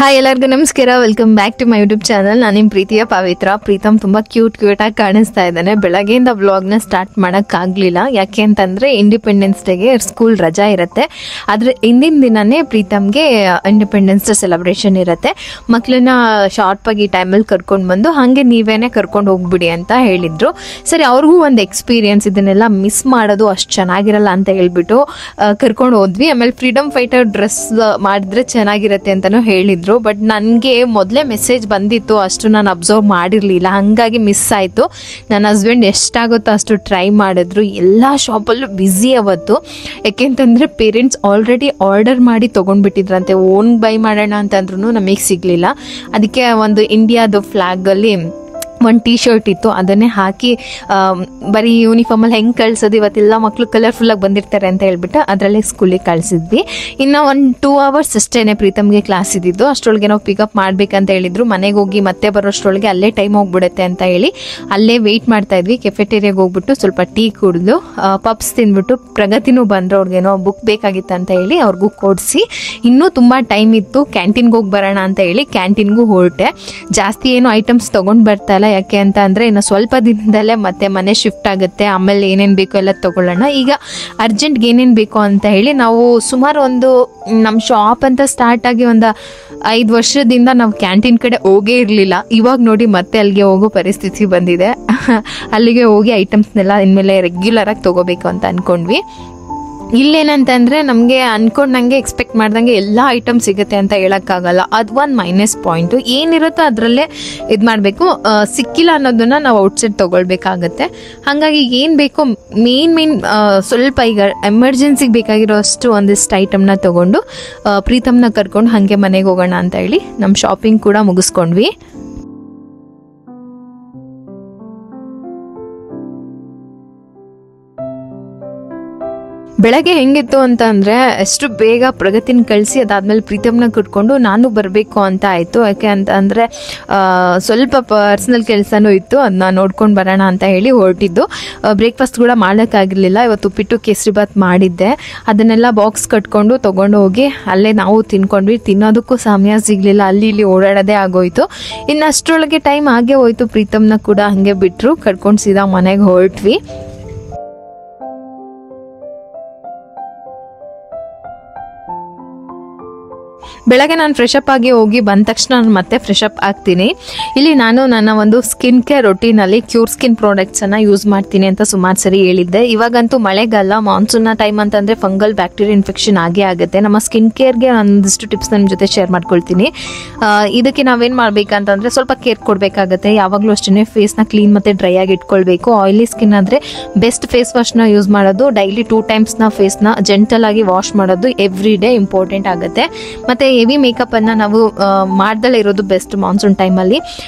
Hi ಎಲ್ಲರಿಗೂ ನಮಸ್ಕಾರ, welcome back to my YouTube channel. ನಾನು ನಿಮ್ಮ ಪ್ರೀತಿಯ ಪವಿತ್ರ. ಪ್ರೀತಮ್ ತುಂಬ ಕ್ಯೂಟ್ ಆಗಿ ಕಾಣಿಸ್ತಾ ಇದ್ದಾನೆ. ಬೆಳಗ್ಗೆಯಿಂದ ವ್ಲಾಗ್ನ ಸ್ಟಾರ್ಟ್ ಮಾಡೋಕ್ಕಾಗಲಿಲ್ಲ. ಯಾಕೆ ಅಂತಂದರೆ ಇಂಡಿಪೆಂಡೆನ್ಸ್ ಡೇಗೆ ಸ್ಕೂಲ್ ರಜಾ ಇರುತ್ತೆ. ಆದರೆ ಹಿಂದಿನ ದಿನನೇ ಪ್ರೀತಮ್ಗೆ ಇಂಡಿಪೆಂಡೆನ್ಸ್ ಡೇ ಸೆಲೆಬ್ರೇಷನ್ ಇರುತ್ತೆ. ಮಕ್ಕಳನ್ನ ಶಾರ್ಪಾಗಿ ಈ ಟೈಮಲ್ಲಿ ಕರ್ಕೊಂಡು ಬಂದು ಹಾಗೆ ನೀವೇನೇ ಕರ್ಕೊಂಡು ಹೋಗ್ಬಿಡಿ ಅಂತ ಹೇಳಿದರು. ಸರಿ, ಅವ್ರಿಗೂ ಒಂದು ಎಕ್ಸ್ಪೀರಿಯನ್ಸ್, ಇದನ್ನೆಲ್ಲ ಮಿಸ್ ಮಾಡೋದು ಅಷ್ಟು ಚೆನ್ನಾಗಿರಲ್ಲ ಅಂತ ಹೇಳ್ಬಿಟ್ಟು ಕರ್ಕೊಂಡು ಹೋದ್ವಿ. ಆಮೇಲೆ ಫ್ರೀಡಮ್ ಫೈಟರ್ ಡ್ರೆಸ್ ಮಾಡಿದ್ರೆ ಚೆನ್ನಾಗಿರುತ್ತೆ ಅಂತಲೂ ಹೇಳಿದ್ರು. ಬಟ್ ನನಗೆ ಮೊದಲೇ ಮೆಸೇಜ್ ಬಂದಿತ್ತು, ಅಷ್ಟು ನಾನು ಅಬ್ಸರ್ವ್ ಮಾಡಿರಲಿಲ್ಲ, ಹಾಗಾಗಿ ಮಿಸ್ ಆಯಿತು. ನನ್ನ ಹಸ್ಬೆಂಡ್ ಎಷ್ಟಾಗುತ್ತೋ ಅಷ್ಟು ಟ್ರೈ ಮಾಡಿದ್ರು. ಎಲ್ಲ ಶಾಪಲ್ಲೂ ಬ್ಯುಸಿ ಅವತ್ತು. ಯಾಕೆಂತಂದರೆ ಪೇರೆಂಟ್ಸ್ ಆಲ್ರೆಡಿ ಆರ್ಡರ್ ಮಾಡಿ ತೊಗೊಂಡ್ಬಿಟ್ಟಿದ್ರಂತೆ. ಓನ್ ಬೈ ಮಾಡೋಣ ಅಂತಂದ್ರೂ ನಮಗೆ ಸಿಗಲಿಲ್ಲ. ಅದಕ್ಕೆ ಒಂದು ಇಂಡಿಯಾದು ಫ್ಲ್ಯಾಗಲ್ಲಿ ಒಂದು ಟೀ ಶರ್ಟ್ ಇತ್ತು, ಅದನ್ನೇ ಹಾಕಿ ಬರೀ ಯೂನಿಫಾರ್ಮಲ್ಲಿ ಹೆಂಗೆ ಕಳಿಸೋದು, ಇವತ್ತೆಲ್ಲ ಮಕ್ಕಳು ಕಲರ್ಫುಲ್ಲಾಗಿ ಬಂದಿರ್ತಾರೆ ಅಂತ ಹೇಳ್ಬಿಟ್ಟು ಅದರಲ್ಲೇ ಸ್ಕೂಲಿಗೆ ಕಳಿಸಿದ್ವಿ. ಇನ್ನು ಒಂದು 2 hours ಅಷ್ಟೇ ಪ್ರೀತಮ್ಗೆ ಕ್ಲಾಸ್ ಇದ್ದಿದ್ದು. ಅಷ್ಟರೊಳಗೆ ನಾವು ಪಿಕಪ್ ಮಾಡಬೇಕಂತ ಹೇಳಿದ್ರು. ಮನೆಗೆ ಹೋಗಿ ಮತ್ತೆ ಬರೋಷ್ಟರೊಳಗೆ ಅಲ್ಲೇ ಟೈಮ್ ಹೋಗ್ಬಿಡುತ್ತೆ ಅಂತ ಹೇಳಿ ಅಲ್ಲೇ ವೆಯ್ಟ್ ಮಾಡ್ತಾ ಇದ್ವಿ. ಕೆಫೆಟೇರಿಯಾಗೆ ಹೋಗ್ಬಿಟ್ಟು ಸ್ವಲ್ಪ ಟೀ ಕುಡಿದು ಪಪ್ಸ್ ತಿಂದ್ಬಿಟ್ಟು ಪ್ರಗತಿನೂ ಬಂದರು. ಅವ್ರಿಗೇನೋ ಬುಕ್ ಬೇಕಾಗಿತ್ತು ಅಂತ ಹೇಳಿ ಅವ್ರಿಗೂ ಕೊಡಿಸಿ, ಇನ್ನೂ ತುಂಬ ಟೈಮ್ ಇತ್ತು, ಕ್ಯಾಂಟೀನ್ಗೆ ಹೋಗಿ ಬರೋಣ ಅಂತ ಹೇಳಿ ಕ್ಯಾಂಟೀನ್ಗೂ ಹೊರಟೆ. ಜಾಸ್ತಿ ಏನು ಐಟಮ್ಸ್ ತೊಗೊಂಡು ಬರ್ತಾ ಇಲ್ಲ. ಯಾಕೆ ಅಂತ ಅಂದರೆ ಇನ್ನು ಸ್ವಲ್ಪ ದಿನದಲ್ಲೇ ಮತ್ತೆ ಮನೆ ಶಿಫ್ಟ್ ಆಗುತ್ತೆ. ಆಮೇಲೆ ಏನೇನು ಬೇಕೋ ಎಲ್ಲ ತೊಗೊಳ್ಳೋಣ. ಈಗ ಅರ್ಜೆಂಟ್ಗೆ ಏನೇನು ಬೇಕೋ ಅಂತ ಹೇಳಿ ನಾವು ಸುಮಾರು ನಮ್ಮ ಶಾಪ್ ಅಂತ ಸ್ಟಾರ್ಟ್ ಆಗಿ ಒಂದು 5 ವರ್ಷದಿಂದ ನಾವು ಕ್ಯಾಂಟೀನ್ ಕಡೆ ಹೋಗೇ ಇರಲಿಲ್ಲ. ಇವಾಗ ನೋಡಿ ಮತ್ತೆ ಅಲ್ಲಿಗೆ ಹೋಗೋ ಪರಿಸ್ಥಿತಿ ಬಂದಿದೆ. ಅಲ್ಲಿಗೆ ಹೋಗಿ ಐಟಮ್ಸ್ನೆಲ್ಲ ಇನ್ಮೇಲೆ ರೆಗ್ಯುಲರಾಗಿ ತೊಗೋಬೇಕು ಅಂತ ಅಂದ್ಕೊಂಡ್ವಿ. ಇಲ್ಲೇನಂತಂದರೆ ನಮಗೆ ಅಂದ್ಕೊಂಡಂಗೆ ಎಕ್ಸ್ಪೆಕ್ಟ್ ಮಾಡ್ದಂಗೆ ಎಲ್ಲ ಐಟಮ್ ಸಿಗುತ್ತೆ ಅಂತ ಹೇಳೋಕ್ಕಾಗಲ್ಲ. ಅದು ಒಂದು ಮೈನಸ್ ಪಾಯಿಂಟು. ಏನಿರುತ್ತೋ ಅದರಲ್ಲೇ ಇದು ಮಾಡಬೇಕು. ಸಿಕ್ಕಿಲ್ಲ ಅನ್ನೋದನ್ನು ನಾವು ಔಟ್ಸೈಡ್ ತೊಗೊಳ್ಬೇಕಾಗತ್ತೆ. ಹಾಗಾಗಿ ಏನು ಬೇಕೋ ಮೇನ್ ಸ್ವಲ್ಪ ಈಗ ಎಮರ್ಜೆನ್ಸಿಗೆ ಬೇಕಾಗಿರೋ ಅಷ್ಟು ಒಂದಿಷ್ಟು ಐಟಮ್ನ ತೊಗೊಂಡು ಪ್ರೀತಮ್ನ ಕರ್ಕೊಂಡು ಹಾಗೆ ಮನೆಗೆ ಹೋಗೋಣ ಅಂತ ಹೇಳಿ ನಮ್ಮ ಶಾಪಿಂಗ್ ಕೂಡ ಮುಗಿಸ್ಕೊಂಡ್ವಿ. ಬೆಳಗ್ಗೆ ಹೆಂಗಿತ್ತು ಅಂತ ಅಂದರೆ ಎಷ್ಟು ಬೇಗ ಪ್ರಗತಿನ ಕಳಿಸಿ ಅದಾದಮೇಲೆ ಪ್ರೀತಮ್ನ ಕಟ್ಕೊಂಡು ನಾನು ಬರಬೇಕು ಅಂತ ಆಯಿತು. ಯಾಕೆ ಅಂತ ಅಂದರೆ ಸ್ವಲ್ಪ ಪರ್ಸ್ನಲ್ ಕೆಲಸನೂ ಇತ್ತು, ಅದನ್ನ ನೋಡ್ಕೊಂಡು ಬರೋಣ ಅಂತ ಹೇಳಿ ಹೊರಟಿದ್ದು. ಬ್ರೇಕ್ಫಾಸ್ಟ್ ಕೂಡ ಮಾಡೋಕ್ಕಾಗಿರಲಿಲ್ಲ. ಇವತ್ತು ಉಪ್ಪಿಟ್ಟು ಕೇಸರಿಬಾತ್ ಮಾಡಿದ್ದೆ. ಅದನ್ನೆಲ್ಲ ಬಾಕ್ಸ್ ಕಟ್ಕೊಂಡು ತೊಗೊಂಡು ಹೋಗಿ ಅಲ್ಲೇ ನಾವು ತಿನ್ಕೊಂಡ್ವಿ. ತಿನ್ನೋದಕ್ಕೂ ಸಮಯ ಸಿಗಲಿಲ್ಲ, ಅಲ್ಲಿ ಇಲ್ಲಿ ಓಡಾಡೋದೇ ಆಗೋಯ್ತು. ಇನ್ನು ಅಷ್ಟರೊಳಗೆ ಟೈಮ್ ಆಗೇ ಹೋಯ್ತು. ಪ್ರೀತಮ್ನ ಕೂಡ ಹಾಗೆ ಬಿಟ್ಟರು, ಕಟ್ಕೊಂಡು ಸೀದಾ ಮನೆಗೆ ಹೊರಟ್ವಿ. ಬೆಳಗ್ಗೆ ನಾನು ಫ್ರೆಶಪ್ ಆಗಿ ಹೋಗಿ ಬಂದ ತಕ್ಷಣ ನಾನು ಮತ್ತೆ ಫ್ರೆಶಪ್ ಆಗ್ತೀನಿ. ಇಲ್ಲಿ ನಾನು ನನ್ನ ಒಂದು ಸ್ಕಿನ್ ಕೇರ್ ರೊಟೀನಲ್ಲಿ ಕ್ಯೂರ್ ಸ್ಕಿನ್ ಪ್ರಾಡಕ್ಟ್ಸನ್ನು ಯೂಸ್ ಮಾಡ್ತೀನಿ ಅಂತ ಸುಮಾರು ಸರಿ ಹೇಳಿದ್ದೆ. ಇವಾಗಂತೂ ಮಳೆಗಾಲ, ಮಾನ್ಸೂನ್ನ ಟೈಮ್ ಅಂತಂದರೆ ಫಂಗಲ್ ಬ್ಯಾಕ್ಟೀರಿಯಾ ಇನ್ಫೆಕ್ಷನ್ ಆಗೇ ಆಗುತ್ತೆ. ನಮ್ಮ ಸ್ಕಿನ್ ಕೇರ್ಗೆ ಒಂದಿಷ್ಟು ಟಿಪ್ಸ್ ನಿಮ್ಮ ಜೊತೆ ಶೇರ್ ಮಾಡ್ಕೊಳ್ತೀನಿ. ಇದಕ್ಕೆ ನಾವೇನು ಮಾಡಬೇಕಂತಂದರೆ ಸ್ವಲ್ಪ ಕೇರ್ ಕೊಡಬೇಕಾಗತ್ತೆ. ಯಾವಾಗಲೂ ಅಷ್ಟೇ ಫೇಸ್ನ ಕ್ಲೀನ್ ಮತ್ತು ಡ್ರೈ ಆಗಿ ಇಟ್ಕೊಳ್ಬೇಕು. ಆಯಿಲಿ ಸ್ಕಿನ್ ಆದರೆ ಬೆಸ್ಟ್ ಫೇಸ್ ವಾಶ್ನ ಯೂಸ್ ಮಾಡೋದು. ಡೈಲಿ 2 times ಫೇಸ್ನ ಜೆಂಟಲ್ ಆಗಿ ವಾಶ್ ಮಾಡೋದು ಎವ್ರಿ ಡೇ ಇಂಪಾರ್ಟೆಂಟ್ ಆಗುತ್ತೆ. ಮತ್ತು ಹೆವಿ ಮೇಕಪ್ ಅನ್ನ ನಾವು ಮಾಡ್ದಲೇ ಇರೋದು ಬೆಸ್ಟ್ ಮಾನ್ಸೂನ್ ಟೈಮಲ್ಲಿ.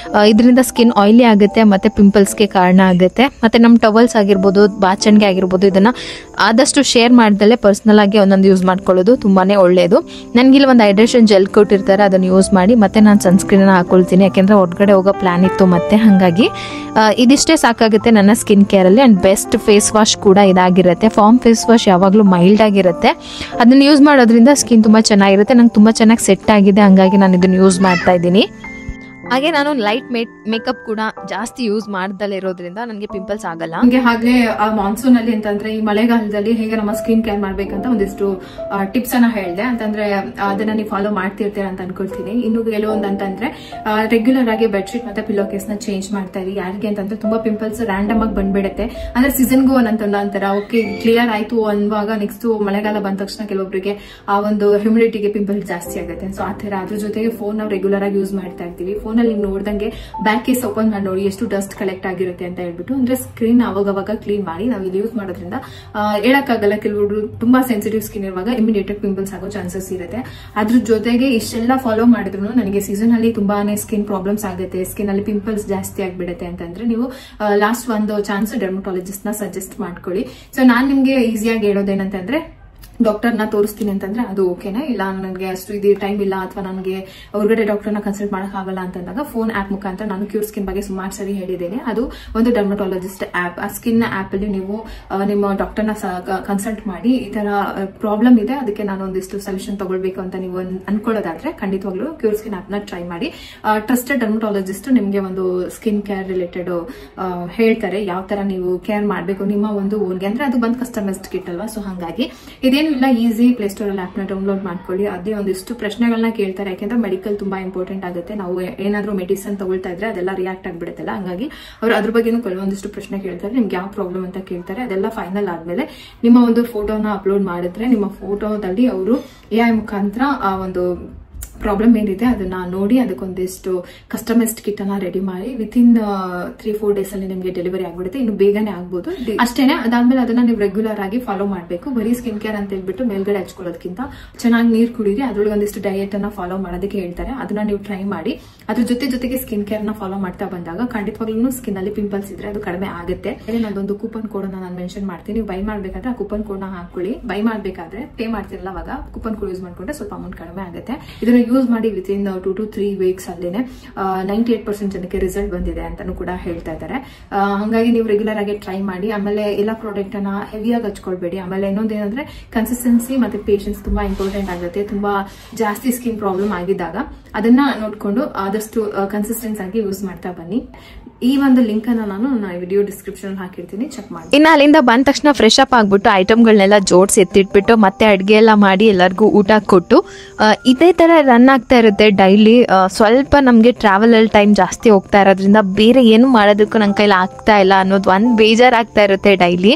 ಇದರಿಂದ ಸ್ಕಿನ್ ಆಯಿಲಿ ಆಗುತ್ತೆ ಮತ್ತು ಪಿಂಪಲ್ಸ್ಗೆ ಕಾರಣ ಆಗುತ್ತೆ. ಮತ್ತು ನಮ್ಮ ಟವಲ್ಸ್ ಆಗಿರ್ಬೋದು, ಬಾಚಣಿಗೆ ಆಗಿರ್ಬೋದು, ಇದನ್ನು ಆದಷ್ಟು ಶೇರ್ ಮಾಡ್ದಲೇ ಪರ್ಸ್ನಲ್ ಆಗಿ ಒಂದೊಂದು ಯೂಸ್ ಮಾಡ್ಕೊಳ್ಳೋದು ತುಂಬಾ ಒಳ್ಳೆಯದು. ನನಗಿಲ್ಲಿ ಒಂದು ಹೈಡ್ರೇಷನ್ ಜೆಲ್ ಕೊಟ್ಟಿರ್ತಾರೆ, ಅದನ್ನು ಯೂಸ್ ಮಾಡಿ ಮತ್ತೆ ನಾನು ಸನ್ಸ್ಕ್ರೀನ್ ಹಾಕೊಳ್ತೀನಿ. ಯಾಕೆಂದರೆ ಹೊರಗಡೆ ಹೋಗೋ ಪ್ಲಾನ್ ಇತ್ತು. ಮತ್ತು ಹಾಗಾಗಿ ಇದಿಷ್ಟೇ ಸಾಕಾಗುತ್ತೆ ನನ್ನ ಸ್ಕಿನ್ ಕೇರಲ್ಲಿ. ಆ್ಯಂಡ್ ಬೆಸ್ಟ್ ಫೇಸ್ ವಾಶ್ ಕೂಡ ಇದಾಗಿರುತ್ತೆ. ಫಾರ್ಮ್ ಫೇಸ್ ವಾಶ್ ಯಾವಾಗಲೂ ಮೈಲ್ಡ್ ಆಗಿರುತ್ತೆ. ಅದನ್ನು ಯೂಸ್ ಮಾಡೋದ್ರಿಂದ ಸ್ಕಿನ್ ತುಂಬ ಚೆನ್ನಾಗಿರುತ್ತೆ. ನಂಗೆ ತುಂಬ ಚೆನ್ನಾಗಿ ಸೆಟ್ ಆಗಿದೆ, ಹಾಗಾಗಿ ನಾನು ಇದನ್ನು ಯೂಸ್ ಮಾಡ್ತಾ ಇದ್ದೀನಿ. ಹಾಗೆ ನಾನು ಲೈಟ್ ಮೇಕಪ್ ಕೂಡ ಜಾಸ್ತಿ ಯೂಸ್ ಮಾಡ್ದಲೇ ಇರೋದ್ರಿಂದ ನನಗೆ ಪಿಂಪಲ್ಸ್ ಆಗಲ್ಲ. ಹಂಗೆ ಹಾಗೆ ಆ ಮಾನ್ಸೂನ್ ಅಲ್ಲಿ ಅಂತಂದ್ರೆ ಈ ಮಳೆಗಾಲದಲ್ಲಿ ಹೇಗೆ ನಮ್ಮ ಸ್ಕಿನ್ ಕೇರ್ ಮಾಡ್ಬೇಕಂತ ಒಂದಿಷ್ಟು ಟಿಪ್ಸ್ ಅನ್ನ ಹೇಳಿದೆ. ಅಂತಂದ್ರೆ ಅದನ್ನ ನೀವು ಫಾಲೋ ಮಾಡ್ತಿರ್ತೀರ ಅಂತ ಅನ್ಕೊಳ್ತೀನಿ. ಇನ್ನು ಕೆಲವೊಂದು ಅಂತಂದ್ರೆ ರೆಗ್ಯುಲರ್ ಆಗಿ ಬೆಡ್ಶೀಟ್ ಮತ್ತೆ ಪಿಲ್ಲೋ ಕೇಸ್ ನ ಚೇಂಜ್ ಮಾಡ್ತಾ ಇರಿ. ಯಾರಿಗೆ ಅಂತಂದ್ರೆ ತುಂಬಾ ಪಿಂಪಲ್ಸ್ ರ್ಯಾಂಡಮ್ ಆಗಿ ಬಂದ್ಬಿಡುತ್ತೆ. ಅಂದ್ರೆ ಸೀಸನ್ಗೂ ಒಂದಂತರ ಓಕೆ ಕ್ಲಿಯರ್ ಆಯ್ತು ಅನ್ನುವಾಗ ನೆಕ್ಸ್ಟ್ ಮಳೆಗಾಲ ಬಂದ ತಕ್ಷಣ ಕೆಲವೊಬ್ಬರಿಗೆ ಆ ಒಂದು ಹ್ಯೂಮಿಡಿಟಿಗೆ ಪಿಂಪಲ್ಸ್ ಜಾಸ್ತಿ ಆಗುತ್ತೆ. ಸೊ ಆ ತರ ಅದ್ರ ಜೊತೆಗೆ ಫೋನ್ ನಾವು ರೆಗ್ಯುಲರ್ ಆಗಿ ಯೂಸ್ ಮಾಡ್ತಾ ಇರ್ತೀವಿ. ಫೋನ್ ಅಲ್ಲಿ ನೋಡ್ದಂಗೆ ಬ್ಯಾಕ್ ಕೇಸ್ ಓಪನ್ ಮಾಡಿ ನೋಡಿ ಎಷ್ಟು ಡಸ್ಟ್ ಕಲೆಕ್ಟ್ ಆಗಿರುತ್ತೆ ಅಂತ ಹೇಳ್ಬಿಟ್ಟು. ಅಂದ್ರೆ ಸ್ಕ್ರೀನ್ ಅವಾಗ ಕ್ಲೀನ್ ಮಾಡಿ ನಾವು ಇದು ಯೂಸ್ ಮಾಡೋದ್ರಿಂದ ಹೇಳಕ್ಕಾಗಲ್ಲ, ಕೆಲವರು ತುಂಬಾ ಸೆನ್ಸಿಟಿವ್ ಸ್ಕಿನ್ ಇರುವಾಗ ಇಮಿಡಿಯೇಟ್ ಪಿಂಪಲ್ಸ್ ಆಗೋ ಚಾನ್ಸಸ್ ಇರುತ್ತೆ. ಅದ್ರ ಜೊತೆಗೆ ಇಷ್ಟೆಲ್ಲ ಫಾಲೋ ಮಾಡಿದ್ರು ನನಗೆ ಸೀಸನ್ ಅಲ್ಲಿ ತುಂಬಾನೇ ಸ್ಕಿನ್ ಪ್ರಾಬ್ಲಮ್ಸ್ ಆಗುತ್ತೆ, ಸ್ಕಿನ್ ಅಲ್ಲಿ ಪಿಂಪಲ್ಸ್ ಜಾಸ್ತಿ ಆಗ್ಬಿಡುತ್ತೆ ಅಂತಂದ್ರೆ ನೀವು ಲಾಸ್ಟ್ ಒಂದು ಚಾನ್ಸ್ ಡರ್ಮಟಾಲಜಿಸ್ಟ್ ನ ಸಜೆಸ್ಟ್ ಮಾಡ್ಕೊಳ್ಳಿ. ಸೊ ನಾನ್ ನಿಮ್ಗೆ ಈಸಿಯಾಗಿ ಹೇಳೋದೇನಂತಂದ್ರೆ ಡಾಕ್ಟರ್ನ ತೋರಿಸ್ತೀನಿ ಅಂತಂದ್ರೆ ಅದು ಓಕೆನಾ, ಇಲ್ಲ ನನಗೆ ಅಷ್ಟು ಇದು ಟೈಮ್ ಇಲ್ಲ ಅಥವಾ ನನಗೆ ಹೊರಗಡೆ ಡಾಕ್ಟರ್ನ ಕನ್ಸಲ್ಟ್ ಮಾಡಕ್ಕಾಗಲ್ಲ ಅಂತಂದಾಗ ಫೋನ್ ಆಪ್ ಮುಖಾಂತರ ನಾನು ಕ್ಯೂರ್ ಸ್ಕಿನ್ ಬಗ್ಗೆ ಸುಮಾರು ಸರಿ ಹೇಳಿದ್ದೇನೆ. ಅದು ಒಂದು ಡರ್ಮಟಾಲಜಿಸ್ಟ್ ಆಪ್. ಆ ಸ್ಕಿನ್ ಆಪ್ ಅಲ್ಲಿ ನೀವು ನಿಮ್ಮ ಡಾಕ್ಟರ್ನ ಕನ್ಸಲ್ಟ್ ಮಾಡಿ ಈ ತರ ಪ್ರಾಬ್ಲಮ್ ಇದೆ, ಅದಕ್ಕೆ ನಾನು ಒಂದಿಷ್ಟು ಸೊಲ್ಯೂಷನ್ ತಗೊಳ್ಬೇಕು ಅಂತ ನೀವು ಅನ್ಕೊಳ್ಳೋದಾದ್ರೆ ಖಂಡಿತವಾಗ್ಲೂ ಕ್ಯೂರ್ ಸ್ಕಿನ್ ಆಪ್ ನ ಟ್ರೈ ಮಾಡಿ. ಟ್ರಸ್ಟೆಡ್ ಡರ್ಮಟಾಲಜಿಸ್ಟ್ ನಿಮ್ಗೆ ಒಂದು ಸ್ಕಿನ್ ಕೇರ್ ರಿಲೇಟೆಡ್ ಹೇಳ್ತಾರೆ ಯಾವ ತರ ನೀವು ಕೇರ್ ಮಾಡಬೇಕು ನಿಮ್ಮ ಒಂದು ಓನ್ಗೆ. ಅಂದ್ರೆ ಅದು ಬಂದ್ ಕಸ್ಟಮೈಸ್ಡ್ ಕಿಟ್ ಅಲ್ವಾ, ಸೊ ಹಾಗಾಗಿ ಇದೇನು ಇಲ್ಲ, ಈಸಿ ಪ್ಲೇಸ್ಟೋರ್ ಅಲ್ಲಿ ಆಪ್ ನ ಡೌನ್ಲೋಡ್ ಮಾಡ್ಕೊಳ್ಳಿ. ಅದೇ ಒಂದಿಷ್ಟು ಪ್ರಶ್ನೆಗಳನ್ನ ಕೇಳ್ತಾರೆ, ಯಾಕೆಂದ್ರೆ ಮೆಡಿಕಲ್ ತುಂಬಾ ಇಂಪಾರ್ಟೆಂಟ್ ಆಗುತ್ತೆ. ನಾವು ಏನಾದ್ರೂ ಮೆಡಿಸಿನ್ ತಗೊಳ್ತಾ ಇದ್ರೆ ಅದೆಲ್ಲ ರಿಯಾಕ್ಟ್ ಆಗ್ಬಿಡುತ್ತಲ್ಲ, ಹಂಗಾಗಿ ಅವ್ರು ಅದ್ರ ಬಗ್ಗೆನೂ ಕೆಲವೊಂದಿಷ್ಟು ಪ್ರಶ್ನೆ ಕೇಳ್ತಾರೆ. ನಿಮ್ಗೆ ಯಾವ ಪ್ರಾಬ್ಲಮ್ ಅಂತ ಕೇಳ್ತಾರೆ. ಅದೆಲ್ಲ ಫೈನಲ್ ಆದ್ಮೇಲೆ ನಿಮ್ಮ ಒಂದು ಫೋಟೋನ ಅಪ್ಲೋಡ್ ಮಾಡಿದ್ರೆ ನಿಮ್ಮ ಫೋಟೋದಲ್ಲಿ ಅವರು AI ಮುಖಾಂತರ ಆ ಒಂದು ಪ್ರಾಬ್ಲಮ್ ಏನಿದೆ ಅದನ್ನ ನೋಡಿ ಅದಕ್ಕೊಂದಿಷ್ಟು ಕಸ್ಟಮೈಸ್ಡ್ ಕಿಟ್ ಅನ್ನ ರೆಡಿ ಮಾಡಿ ವಿತಿನ್ 3-4 ಡೇಸ್ ಅಲ್ಲಿ ನಿಮಗೆ ಡೆಲಿವರಿ ಆಗ್ಬಿಡುತ್ತೆ. ಇನ್ನು ಬೇಗನೆ ಆಗ್ಬೋದು ಅಷ್ಟೇನೆ. ಅದಾದ್ಮೇಲೆ ಅದನ್ನ ನೀವು ರೆಗ್ಯುಲರ್ ಆಗಿ ಫಾಲೋ ಮಾಡಬೇಕು. ಬರೀ ಸ್ಕಿನ್ ಕೇರ್ ಅಂತ ಹೇಳ್ಬಿಟ್ಟು ಮೇಲ್ಗಡೆ ಹಚ್ಕೊಳ್ಳೋದಕ್ಕಿಂತ ಚೆನ್ನಾಗಿ ನೀರು ಕುಡೀರಿ. ಅದ್ರೊಳಗೆ ಒಂದಿಷ್ಟು ಡಯಟ್ ಅನ್ನ ಫಾಲೋ ಮಾಡೋದಕ್ಕೆ ಹೇಳ್ತಾರೆ, ಅದನ್ನ ನೀವು ಟ್ರೈ ಮಾಡಿ. ಅದ್ರ ಜೊತೆಗೆ ಸ್ಕಿನ್ ಕೇರ್ ನ ಫಾಲೋ ಮಾಡ್ತಾ ಬಂದಾಗ ಖಂಡಿತವಾಗ್ಲೂ ಸ್ಕಿನ್ ಅಲ್ಲಿ ಪಿಂಪಲ್ಸ್ ಇದ್ರೆ ಅದು ಕಡಿಮೆ ಆಗುತ್ತೆ. ನಂದೊಂದು ಕೂಪನ್ ಕೋಡ್ ಅನ್ನ ನಾನು ಮೆನ್ಷನ್ ಮಾಡ್ತೀನಿ. ನೀವು ಬೈ ಮಾಡ್ಬೇಕಾದ್ರೆ ಆ ಕೂಪನ್ ಕೋಡ್ ನ ಹಾಕೊಳ್ಳಿ. ಬೈ ಮಾಡ್ಬೇಕಾದ್ರೆ ಪೇ ಮಾಡ್ತಿರಲ್ಲ ಅವಾಗ ಕೂಪನ್ ಕೋಡ್ ಯೂಸ್ ಮಾಡ್ಕೊಂಡ್ರೆ ಸ್ವಲ್ಪ ಅಮೌಂಟ್ ಕಡಿಮೆ ಆಗುತ್ತೆ. ಇದನ್ನ ಯೂಸ್ ಮಾಡಿ ವಿತಿನ್ 2 to 3 ವೀಕ್ಸ್ ಅಲ್ಲೇನೆ 98% ಜನಕ್ಕೆ ರಿಸಲ್ಟ್ ಬಂದಿದೆ ಅಂತಾನು ಕೂಡ ಹೇಳ್ತಾ ಇದ್ದಾರೆ. ಹಾಗಾಗಿ ನೀವು ರೆಗ್ಯುಲರ್ ಆಗಿ ಟ್ರೈ ಮಾಡಿ. ಆಮೇಲೆ ಎಲ್ಲ ಪ್ರಾಡಕ್ಟ್ ಅನ್ನ ಹೆವಿಯಾಗಿ ಹಚ್ಕೊಳ್ಬೇಡಿ. ಆಮೇಲೆ ಇನ್ನೊಂದೇನಂದ್ರೆ ಕನ್ಸಿಸ್ಟೆನ್ಸಿ ಮತ್ತೆ ಪೇಷನ್ಸ್ ತುಂಬಾ ಇಂಪಾರ್ಟೆಂಟ್ ಆಗುತ್ತೆ. ತುಂಬಾ ಜಾಸ್ತಿ ಸ್ಕಿನ್ ಪ್ರಾಬ್ಲಮ್ ಆಗಿದ್ದಾಗ ಅದನ್ನ ನೋಡ್ಕೊಂಡು ಆದಷ್ಟು ಕನ್ಸಿಸ್ಟೆನ್ಸ್ ಆಗಿ ಯೂಸ್ ಮಾಡ್ತಾ ಬನ್ನಿ. ಈ ಒಂದು ಲಿಂಕ್ ಅನ್ನ ನಾನು ವಿಡಿಯೋ ಡಿಸ್ಕ್ರಿಪ್ಷನ್ ಹಾಕಿರ್ತೀನಿ, ಚೆಕ್ ಮಾಡಿ. ಇನ್ನು ಅಲ್ಲಿಂದ ಬಂದ ತಕ್ಷಣ ಫ್ರೆಶ್ ಅಪ್ ಆಗ್ಬಿಟ್ಟು ಐಟಮ್ಗಳನ್ನೆಲ್ಲ ಜೋಡಿಸಿ ಎತ್ತಿಟ್ಬಿಟ್ಟು ಮತ್ತೆ ಅಡುಗೆ ಎಲ್ಲ ಮಾಡಿ ಎಲ್ಲರಿಗೂ ಊಟ ಕೊಟ್ಟು ಇದೇ ತರ ರನ್ ಆಗ್ತಾ ಇರುತ್ತೆ ಡೈಲಿ. ಸ್ವಲ್ಪ ನಮಗೆ ಟ್ರಾವೆಲ್ ಟೈಮ್ ಜಾಸ್ತಿ ಹೋಗ್ತಾ ಇರೋದ್ರಿಂದ ಬೇರೆ ಏನು ಮಾಡೋದಕ್ಕೂ ನನ್ನ ಕೈಲಿ ಆಗ್ತಾ ಇಲ್ಲ ಅನ್ನೋದು ಒಂದು ಬೇಜಾರಾಗ್ತಾ ಇರುತ್ತೆ ಡೈಲಿ.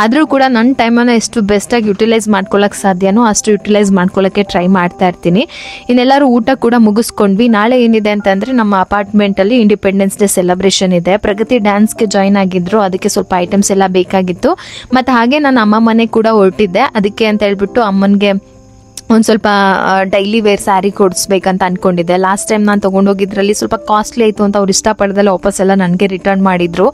ಆದರೂ ಕೂಡ ನನ್ನ ಟೈಮನ್ನು ಎಷ್ಟು ಬೆಸ್ಟಾಗಿ ಯುಟಿಲೈಸ್ ಮಾಡ್ಕೊಳ್ಳೋಕೆ ಸಾಧ್ಯನೋ ಅಷ್ಟು ಯುಟಿಲೈಸ್ ಮಾಡ್ಕೊಳ್ಳೋಕ್ಕೆ ಟ್ರೈ ಮಾಡ್ತಾ ಇರ್ತೀನಿ. ಇನ್ನೆಲ್ಲರೂ ಊಟ ಕೂಡ ಮುಗಿಸ್ಕೊಂಡ್ವಿ. ನಾಳೆ ಏನಿದೆ ಅಂತಂದರೆ ನಮ್ಮ ಅಪಾರ್ಟ್ಮೆಂಟಲ್ಲಿ ಇಂಡಿಪೆಂಡೆನ್ಸ್ ಡೇ ಸೆಲೆಬ್ರೇಷನ್ ಇದೆ. ಪ್ರಗತಿ ಡ್ಯಾನ್ಸ್ಗೆ ಜಾಯ್ನ್ ಆಗಿದ್ರು, ಅದಕ್ಕೆ ಸ್ವಲ್ಪ ಐಟಮ್ಸ್ ಎಲ್ಲ ಬೇಕಾಗಿತ್ತು. ಮತ್ತು ಹಾಗೆ ನಾನು ಅಮ್ಮ ಮನೆ ಕೂಡ ಹೊರಟಿದ್ದೆ. ಅದಕ್ಕೆ ಅಂತ ಹೇಳ್ಬಿಟ್ಟು ಅಮ್ಮನಿಗೆ ಒಂದು ಸ್ವಲ್ಪ ಡೈಲಿ ವೇರ್ ಸ್ಯಾರಿ ಕೊಡಿಸ್ಬೇಕಂತ ಅಂದ್ಕೊಂಡಿದ್ದೆ. ಲಾಸ್ಟ್ ಟೈಮ್ ನಾನು ತೊಗೊಂಡೋಗಿದ್ರಲ್ಲಿ ಸ್ವಲ್ಪ ಕಾಸ್ಟ್ಲಿ ಆಯಿತು ಅಂತ ಅವ್ರು ಇಷ್ಟಪಡ್ದಲ್ಲ ವಾಪಸ್ ಎಲ್ಲ ನನಗೆ ರಿಟರ್ನ್ ಮಾಡಿದರು.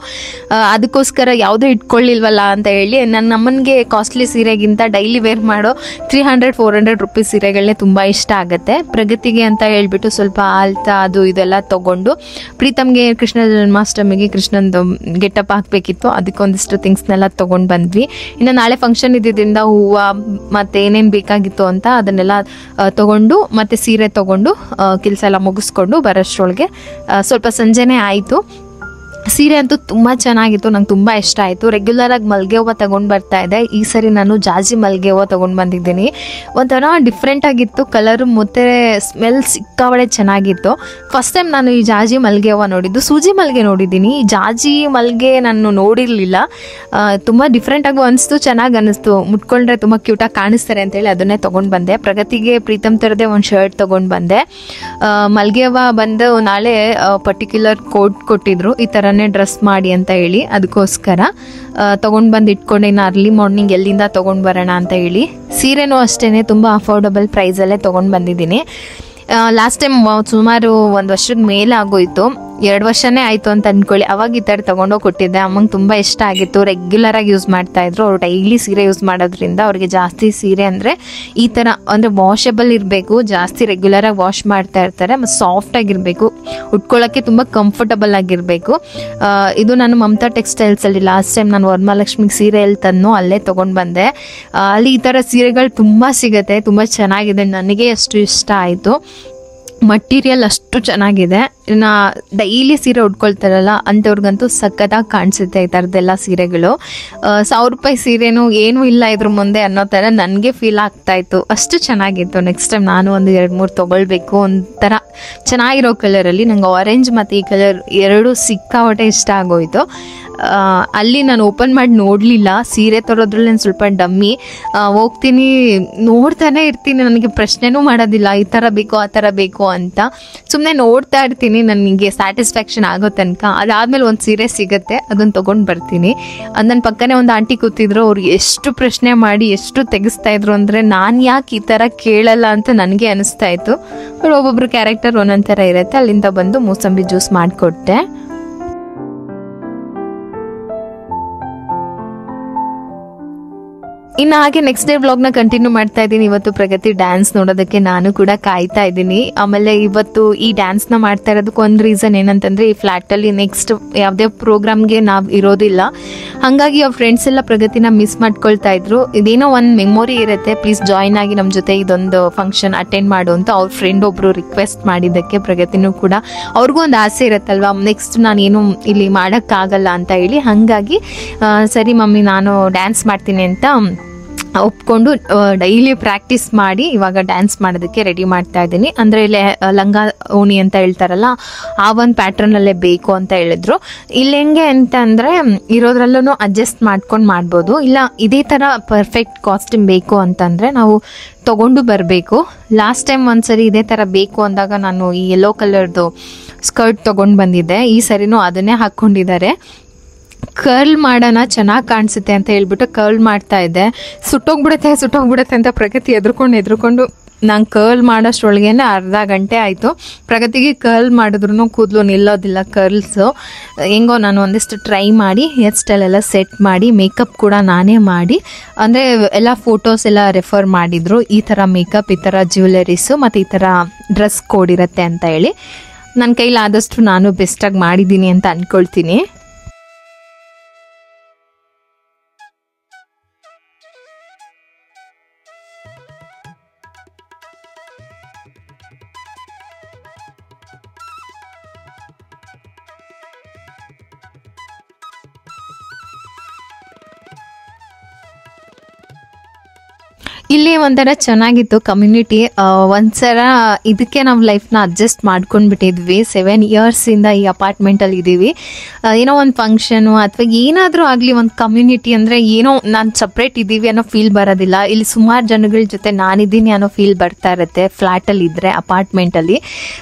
ಅದಕ್ಕೋಸ್ಕರ ಯಾವುದೂ ಇಟ್ಕೊಳ್ಳಿಲ್ವಲ್ಲ ಅಂತ ಹೇಳಿ ನನ್ನ ಅಮ್ಮನಿಗೆ ಕಾಸ್ಟ್ಲಿ ಸೀರೆಗಿಂತ ಡೈಲಿ ವೇರ್ ಮಾಡೋ 300-400 ರುಪೀಸ್ ಸೀರೆಗಳನ್ನೇ ತುಂಬ ಇಷ್ಟ ಆಗುತ್ತೆ. ಪ್ರಗತಿಗೆ ಅಂತ ಹೇಳ್ಬಿಟ್ಟು ಸ್ವಲ್ಪ ಆಲ್ತಾ ಅದು ಇದೆಲ್ಲ ತೊಗೊಂಡು, ಪ್ರೀತಮ್ಗೆ ಕೃಷ್ಣ ಜನ್ಮಾಷ್ಟಮಿಗೆ ಕೃಷ್ಣಂದು ಗೆಟಪ್ ಹಾಕಬೇಕಿತ್ತು, ಅದಕ್ಕೊಂದಿಷ್ಟು ಥಿಂಗ್ಸ್ನೆಲ್ಲ ತೊಗೊಂಡು ಬಂದ್ವಿ. ಇನ್ನು ನಾಳೆ ಫಂಕ್ಷನ್ ಇದ್ದಿದ್ದರಿಂದ ಹೂವು ಮತ್ತು ಏನೇನು ಬೇಕಾಗಿತ್ತು ಅಂತ ಅದನ್ನೆಲ್ಲ ತಗೊಂಡು ಮತ್ತೆ ಸೀರೆ ತಗೊಂಡು ಕೆಲಸ ಎಲ್ಲ ಮುಗಿಸ್ಕೊಂಡು ಬರೋಷ್ಟ್ರೊಳಗೆ ಸ್ವಲ್ಪ ಸಂಜೆನೇ ಆಯಿತು. ಸೀರೆ ಅಂತೂ ತುಂಬ ಚೆನ್ನಾಗಿತ್ತು, ನಂಗೆ ತುಂಬ ಇಷ್ಟ ಆಯಿತು. ರೆಗ್ಯುಲರಾಗಿ ಮಲ್ಲಿಗೆ ಹೂವು ತೊಗೊಂಡು ಬರ್ತಾ ಇದೆ. ಈ ಸರಿ ನಾನು ಜಾಜಿ ಮಲ್ಲಿಗೆ ಹೂವು ತೊಗೊಂಡು ಬಂದಿದ್ದೀನಿ. ಒಂಥರ ಡಿಫ್ರೆಂಟ್ ಆಗಿತ್ತು ಕಲರು ಮತ್ತು ಸ್ಮೆಲ್ ಸಿಕ್ಕಾಬಳೆ ಚೆನ್ನಾಗಿತ್ತು. ಫಸ್ಟ್ ಟೈಮ್ ನಾನು ಈ ಜಾಜಿ ಮಲ್ಲಿಗೆ ಹೂವು ನೋಡಿದ್ದು. ಸೂಜಿ ಮಲ್ಲಿಗೆ ನೋಡಿದ್ದೀನಿ, ಈ ಜಾಜಿ ಮಲ್ಲಿಗೆ ನಾನು ನೋಡಿರಲಿಲ್ಲ. ತುಂಬ ಡಿಫ್ರೆಂಟಾಗೂ ಅನಿಸ್ತು, ಚೆನ್ನಾಗಿ ಅನ್ನಿಸ್ತು. ಮುಟ್ಕೊಂಡ್ರೆ ತುಂಬ ಕ್ಯೂಟಾಗಿ ಕಾಣಿಸ್ತಾರೆ ಅಂತೇಳಿ ಅದನ್ನೇ ತೊಗೊಂಡು ಬಂದೆ. ಪ್ರಗತಿಗೆ ಪ್ರೀತಮ್ ಥರದೇ ಒಂದು ಶರ್ಟ್ ತೊಗೊಂಡು ಬಂದೆ. ಮಲ್ಲಿಗೆ ಹೂವು ಬಂದು ನಾಳೆ ಪರ್ಟಿಕ್ಯುಲರ್ ಕೋಡ್ ಕೊಟ್ಟಿದ್ರು, ಈ ಥರ ಡ್ರೆಸ್ ಮಾಡಿ ಅಂತ ಹೇಳಿ. ಅದಕ್ಕೋಸ್ಕರ ತೊಗೊಂಡು ಬಂದು ಇಟ್ಕೊಂಡು ಇನ್ನು ಅರ್ಲಿ ಮಾರ್ನಿಂಗ್ ಎಲ್ಲಿಂದ ತೊಗೊಂಡು ಬರೋಣ ಅಂತ ಹೇಳಿ. ಸೀರೆನೂ ಅಷ್ಟೇ ತುಂಬ ಅಫೋರ್ಡಬಲ್ ಪ್ರೈಸಲ್ಲೇ ತೊಗೊಂಡು ಬಂದಿದ್ದೀನಿ. ಲಾಸ್ಟ್ ಟೈಮ್ ಸುಮಾರು 1 ವರ್ಷದ ಮೇಲೆ ಆಗೋಯ್ತು, 2 ವರ್ಷನೇ ಆಯಿತು ಅಂತ ಅಂದ್ಕೊಳ್ಳಿ. ಅವಾಗ ಈ ಥರ ತೊಗೊಂಡೋಗಿ ಕೊಟ್ಟಿದ್ದೆ. ಅಮ್ಮಂಗೆ ತುಂಬ ಇಷ್ಟ ಆಗಿತ್ತು. ರೆಗ್ಯುಲರಾಗಿ ಯೂಸ್ ಮಾಡ್ತಾಯಿದ್ರು. ಅವ್ರು ಡೈಲಿ ಸೀರೆ ಯೂಸ್ ಮಾಡೋದ್ರಿಂದ ಅವ್ರಿಗೆ ಜಾಸ್ತಿ ಸೀರೆ ಅಂದರೆ ಈ ಥರ ಅಂದರೆ ವಾಷಬಲ್ ಇರಬೇಕು, ಜಾಸ್ತಿ ರೆಗ್ಯುಲರಾಗಿ ವಾಶ್ ಮಾಡ್ತಾ ಇರ್ತಾರೆ, ಮತ್ತು ಸಾಫ್ಟಾಗಿರಬೇಕು, ಉಟ್ಕೊಳ್ಳೋಕ್ಕೆ ತುಂಬ ಕಂಫರ್ಟಬಲ್ ಆಗಿರಬೇಕು. ಇದು ನಾನು ಮಮತಾ ಟೆಕ್ಸ್ಟೈಲ್ಸಲ್ಲಿ ಲಾಸ್ಟ್ ಟೈಮ್ ನಾನು ವರಮಹಾಲಕ್ಷ್ಮಿಗೆ ಸೀರೆ ಎಲ್ಲಿ ತಂದು ಅಲ್ಲೇ ತೊಗೊಂಡು ಬಂದೆ. ಅಲ್ಲಿ ಈ ಥರ ಸೀರೆಗಳು ತುಂಬ ಸಿಗುತ್ತೆ, ತುಂಬ ಚೆನ್ನಾಗಿದೆ. ನನಗೆ ಅಷ್ಟು ಇಷ್ಟ ಆಯಿತು. ಮಟೀರಿಯಲ್ ಅಷ್ಟು ಚೆನ್ನಾಗಿದೆ. ಇನ್ನು ಡೈಲಿ ಸೀರೆ ಉಟ್ಕೊಳ್ತಾರಲ್ಲ ಅಂಥವ್ರಿಗಂತೂ ಸಖತ್ತಾಗಿ ಕಾಣಿಸುತ್ತೆ ಈ ಥರದ್ದೆಲ್ಲ ಸೀರೆಗಳು. 1000 ರೂಪಾಯಿ ಸೀರೆನೂ ಏನೂ ಇಲ್ಲ ಇದ್ರ ಮುಂದೆ ಅನ್ನೋ ಥರ ನನಗೆ ಫೀಲ್ ಆಗ್ತಾಯಿತ್ತು. ಅಷ್ಟು ಚೆನ್ನಾಗಿತ್ತು. ನೆಕ್ಸ್ಟ್ ಟೈಮ್ ನಾನು ಒಂದು 2-3 ತೊಗೊಳ್ಬೇಕು. ಒಂಥರ ಚೆನ್ನಾಗಿರೋ ಕಲರಲ್ಲಿ. ನಂಗೆ ಆರೆಂಜ್ ಮತ್ತು ಈ ಕಲರ್ ಎರಡೂ ಸಿಕ್ಕಾಪಟ್ಟೆ ಇಷ್ಟ ಆಗೋಯಿತು. ಅಲ್ಲಿ ನಾನು ಓಪನ್ ಮಾಡಿ ನೋಡಲಿಲ್ಲ. ಸೀರೆ ತರೋದ್ರಲ್ಲಿ ನಾನು ಸ್ವಲ್ಪ ಡಮ್ಮಿ. ಹೋಗ್ತೀನಿ ನೋಡ್ತಾನೆ ಇರ್ತೀನಿ, ನನಗೆ ಪ್ರಶ್ನೆನೂ ಮಾಡೋದಿಲ್ಲ ಈ ಥರ ಬೇಕು ಆ ಥರ ಬೇಕು ಅಂತ. ಸುಮ್ಮನೆ ನೋಡ್ತಾ ಇರ್ತೀನಿ ನನಗೆ ಸ್ಯಾಟಿಸ್ಫ್ಯಾಕ್ಷನ್ ಆಗೋ ತನಕ. ಅದಾದಮೇಲೆ ಒಂದು ಸೀರೆ ಸಿಗುತ್ತೆ, ಅದನ್ನು ತೊಗೊಂಡು ಬರ್ತೀನಿ. ನನ್ನ ಪಕ್ಕನೇ ಒಂದು ಆಂಟಿ ಕೂತಿದ್ರು. ಅವ್ರು ಎಷ್ಟು ಪ್ರಶ್ನೆ ಮಾಡಿ ಎಷ್ಟು ತೆಗೆಸ್ತಾ ಇದ್ರು ಅಂದರೆ ನಾನು ಯಾಕೆ ಈ ಥರ ಕೇಳಲ್ಲ ಅಂತ ನನಗೆ ಅನಿಸ್ತಾ ಇತ್ತು. ಬಟ್ ಒಬ್ಬೊಬ್ರು ಕ್ಯಾರೆಕ್ಟರ್ ಒಂದೊಂದು ಥರ ಇರುತ್ತೆ. ಅಲ್ಲಿಂದ ಬಂದು ಮೂಸಂಬಿ ಜ್ಯೂಸ್ ಮಾಡಿಕೊಟ್ಟೆ. ಇನ್ನು ಹಾಗೆ ನೆಕ್ಸ್ಟ್ ಡೇ ವ್ಲಾಗ್ನ ಕಂಟಿನ್ಯೂ ಮಾಡ್ತಾ ಇದ್ದೀನಿ. ಇವತ್ತು ಪ್ರಗತಿ ಡ್ಯಾನ್ಸ್ ನೋಡೋದಕ್ಕೆ ನಾನು ಕೂಡ ಕಾಯ್ತಾ ಇದ್ದೀನಿ. ಆಮೇಲೆ ಇವತ್ತು ಈ ಡ್ಯಾನ್ಸ್ನ ಮಾಡ್ತಾ ಇರೋದಕ್ಕೆ ಒಂದು ರೀಸನ್ ಏನಂತಂದರೆ, ಈ ಫ್ಲ್ಯಾಟಲ್ಲಿ ನೆಕ್ಸ್ಟ್ ಯಾವುದೇ ಪ್ರೋಗ್ರಾಮ್ಗೆ ನಾವು ಇರೋದಿಲ್ಲ. ಹಾಗಾಗಿ ಅವ್ರ ಫ್ರೆಂಡ್ಸ್ ಎಲ್ಲ ಪ್ರಗತಿನ ಮಿಸ್ ಮಾಡ್ಕೊಳ್ತಾ ಇದ್ರು. ಇದೇನೋ ಒಂದು ಮೆಮೊರಿ ಇರುತ್ತೆ, ಪ್ಲೀಸ್ ಜಾಯಿನ್ ಆಗಿ ನಮ್ಮ ಜೊತೆ ಇದೊಂದು ಫಂಕ್ಷನ್ ಅಟೆಂಡ್ ಮಾಡು ಅಂತ ಅವ್ರ ಫ್ರೆಂಡ್ ಒಬ್ಬರು ರಿಕ್ವೆಸ್ಟ್ ಮಾಡಿದ್ದಕ್ಕೆ ಪ್ರಗತಿನೂ ಕೂಡ ಅವ್ರಿಗೂ ಒಂದು ಆಸೆ ಇರುತ್ತಲ್ವ, ನೆಕ್ಸ್ಟ್ ನಾನೇನು ಇಲ್ಲಿ ಮಾಡೋಕ್ಕಾಗಲ್ಲ ಅಂತ ಹೇಳಿ. ಹಾಗಾಗಿ ಸರಿ ಮಮ್ಮಿ ನಾನು ಡ್ಯಾನ್ಸ್ ಮಾಡ್ತೀನಿ ಅಂತ ಒಪ್ಕೊಂಡು ಡೈಲಿ ಪ್ರಾಕ್ಟೀಸ್ ಮಾಡಿ ಇವಾಗ ಡ್ಯಾನ್ಸ್ ಮಾಡೋದಕ್ಕೆ ರೆಡಿ ಮಾಡ್ತಾ ಇದ್ದೀನಿ. ಅಂದರೆ ಇಲ್ಲೇ ಲಂಗ ಓಣಿ ಅಂತ ಹೇಳ್ತಾರಲ್ಲ, ಆ ಒಂದು ಪ್ಯಾಟ್ರನಲ್ಲೇ ಬೇಕು ಅಂತ ಹೇಳಿದ್ರು. ಇಲ್ಲಿ ಹೆಂಗೆ ಅಂತ ಅಂದರೆ ಇರೋದ್ರಲ್ಲೂ ಅಡ್ಜಸ್ಟ್ ಮಾಡ್ಕೊಂಡು ಮಾಡ್ಬೋದು. ಇಲ್ಲ ಇದೇ ಥರ ಪರ್ಫೆಕ್ಟ್ ಕಾಸ್ಟ್ಯೂಮ್ ಬೇಕು ಅಂತಂದರೆ ನಾವು ತೊಗೊಂಡು ಬರಬೇಕು. ಲಾಸ್ಟ್ ಟೈಮ್ ಒಂದ್ಸರಿ ಇದೇ ಥರ ಬೇಕು ಅಂದಾಗ ನಾನು ಈ ಯೆಲ್ಲೋ ಕಲರ್ದು ಸ್ಕರ್ಟ್ ತೊಗೊಂಡು ಬಂದಿದ್ದೆ. ಈ ಸರಿನೂ ಅದನ್ನೇ ಹಾಕ್ಕೊಂಡಿದ್ದಾರೆ. ಕರ್ಲ್ ಮಾಡೋಣ ಚೆನ್ನಾಗಿ ಕಾಣಿಸುತ್ತೆ ಅಂತ ಹೇಳ್ಬಿಟ್ಟು ಕರ್ಲ್ ಮಾಡ್ತಾ ಇದ್ದೆ. ಸುಟ್ಟೋಗ್ಬಿಡುತ್ತೆ ಅಂತ ಪ್ರಗತಿ ಎದ್ರುಕೊಂಡು ನಾನು ಕರ್ಲ್ ಮಾಡೋಷ್ಟ್ರೊಳಗೆ ಅರ್ಧ ಗಂಟೆ ಆಯಿತು. ಪ್ರಗತಿಗೆ ಕರ್ಲ್ ಮಾಡಿದ್ರು ಕೂದಲು ನಿಲ್ಲೋದಿಲ್ಲ ಕರ್ಲ್ಸು. ಹೆಂಗೋ ನಾನು ಒಂದಿಷ್ಟು ಟ್ರೈ ಮಾಡಿ ಹೇರ್ ಸ್ಟೈಲ್ ಎಲ್ಲ ಸೆಟ್ ಮಾಡಿ ಮೇಕಪ್ ಕೂಡ ನಾನೇ ಮಾಡಿ, ಅಂದರೆ ಎಲ್ಲ ಫೋಟೋಸ್ ಎಲ್ಲ ರೆಫರ್ ಮಾಡಿದರು. ಈ ಥರ ಮೇಕಪ್, ಈ ಥರ ಜ್ಯುವೆಲರೀಸು ಮತ್ತು ಈ ಥರ ಡ್ರೆಸ್ ಕೋಡ್ ಇರುತ್ತೆ ಅಂತ ಹೇಳಿ. ನನ್ನ ಕೈಲಾದಷ್ಟು ನಾನು ಬೆಸ್ಟಾಗಿ ಮಾಡಿದ್ದೀನಿ ಅಂತ ಅಂದ್ಕೊಳ್ತೀನಿ. ಇಲ್ಲಿ ಒಂಥರ ಚೆನ್ನಾಗಿತ್ತು ಕಮ್ಯುನಿಟಿ. ಒಂದ್ಸಲ ಇದಕ್ಕೆ ನಾವು ಲೈಫ್ನ ಅಡ್ಜಸ್ಟ್ ಮಾಡ್ಕೊಂಡ್ಬಿಟ್ಟಿದ್ವಿ. 7 ಇಯರ್ಸಿಂದ ಈ ಅಪಾರ್ಟ್ಮೆಂಟಲ್ಲಿ ಇದ್ದೀವಿ. ಏನೋ ಒಂದು ಫಂಕ್ಷನು ಅಥವಾ ಏನಾದರೂ ಆಗಲಿ, ಒಂದು ಕಮ್ಯುನಿಟಿ ಅಂದರೆ ಏನೋ ನಾನು ಸಪ್ರೇಟ್ ಇದ್ದೀವಿ ಅನ್ನೋ ಫೀಲ್ ಬರೋದಿಲ್ಲ. ಇಲ್ಲಿ ಸುಮಾರು ಜನಗಳ ಜೊತೆ ನಾನಿದ್ದೀನಿ ಅನ್ನೋ ಫೀಲ್ ಬರ್ತಾ ಇರುತ್ತೆ. ಫ್ಲ್ಯಾಟಲ್ಲಿ ಇದ್ದರೆ, ಅಪಾರ್ಟ್ಮೆಂಟಲ್ಲಿ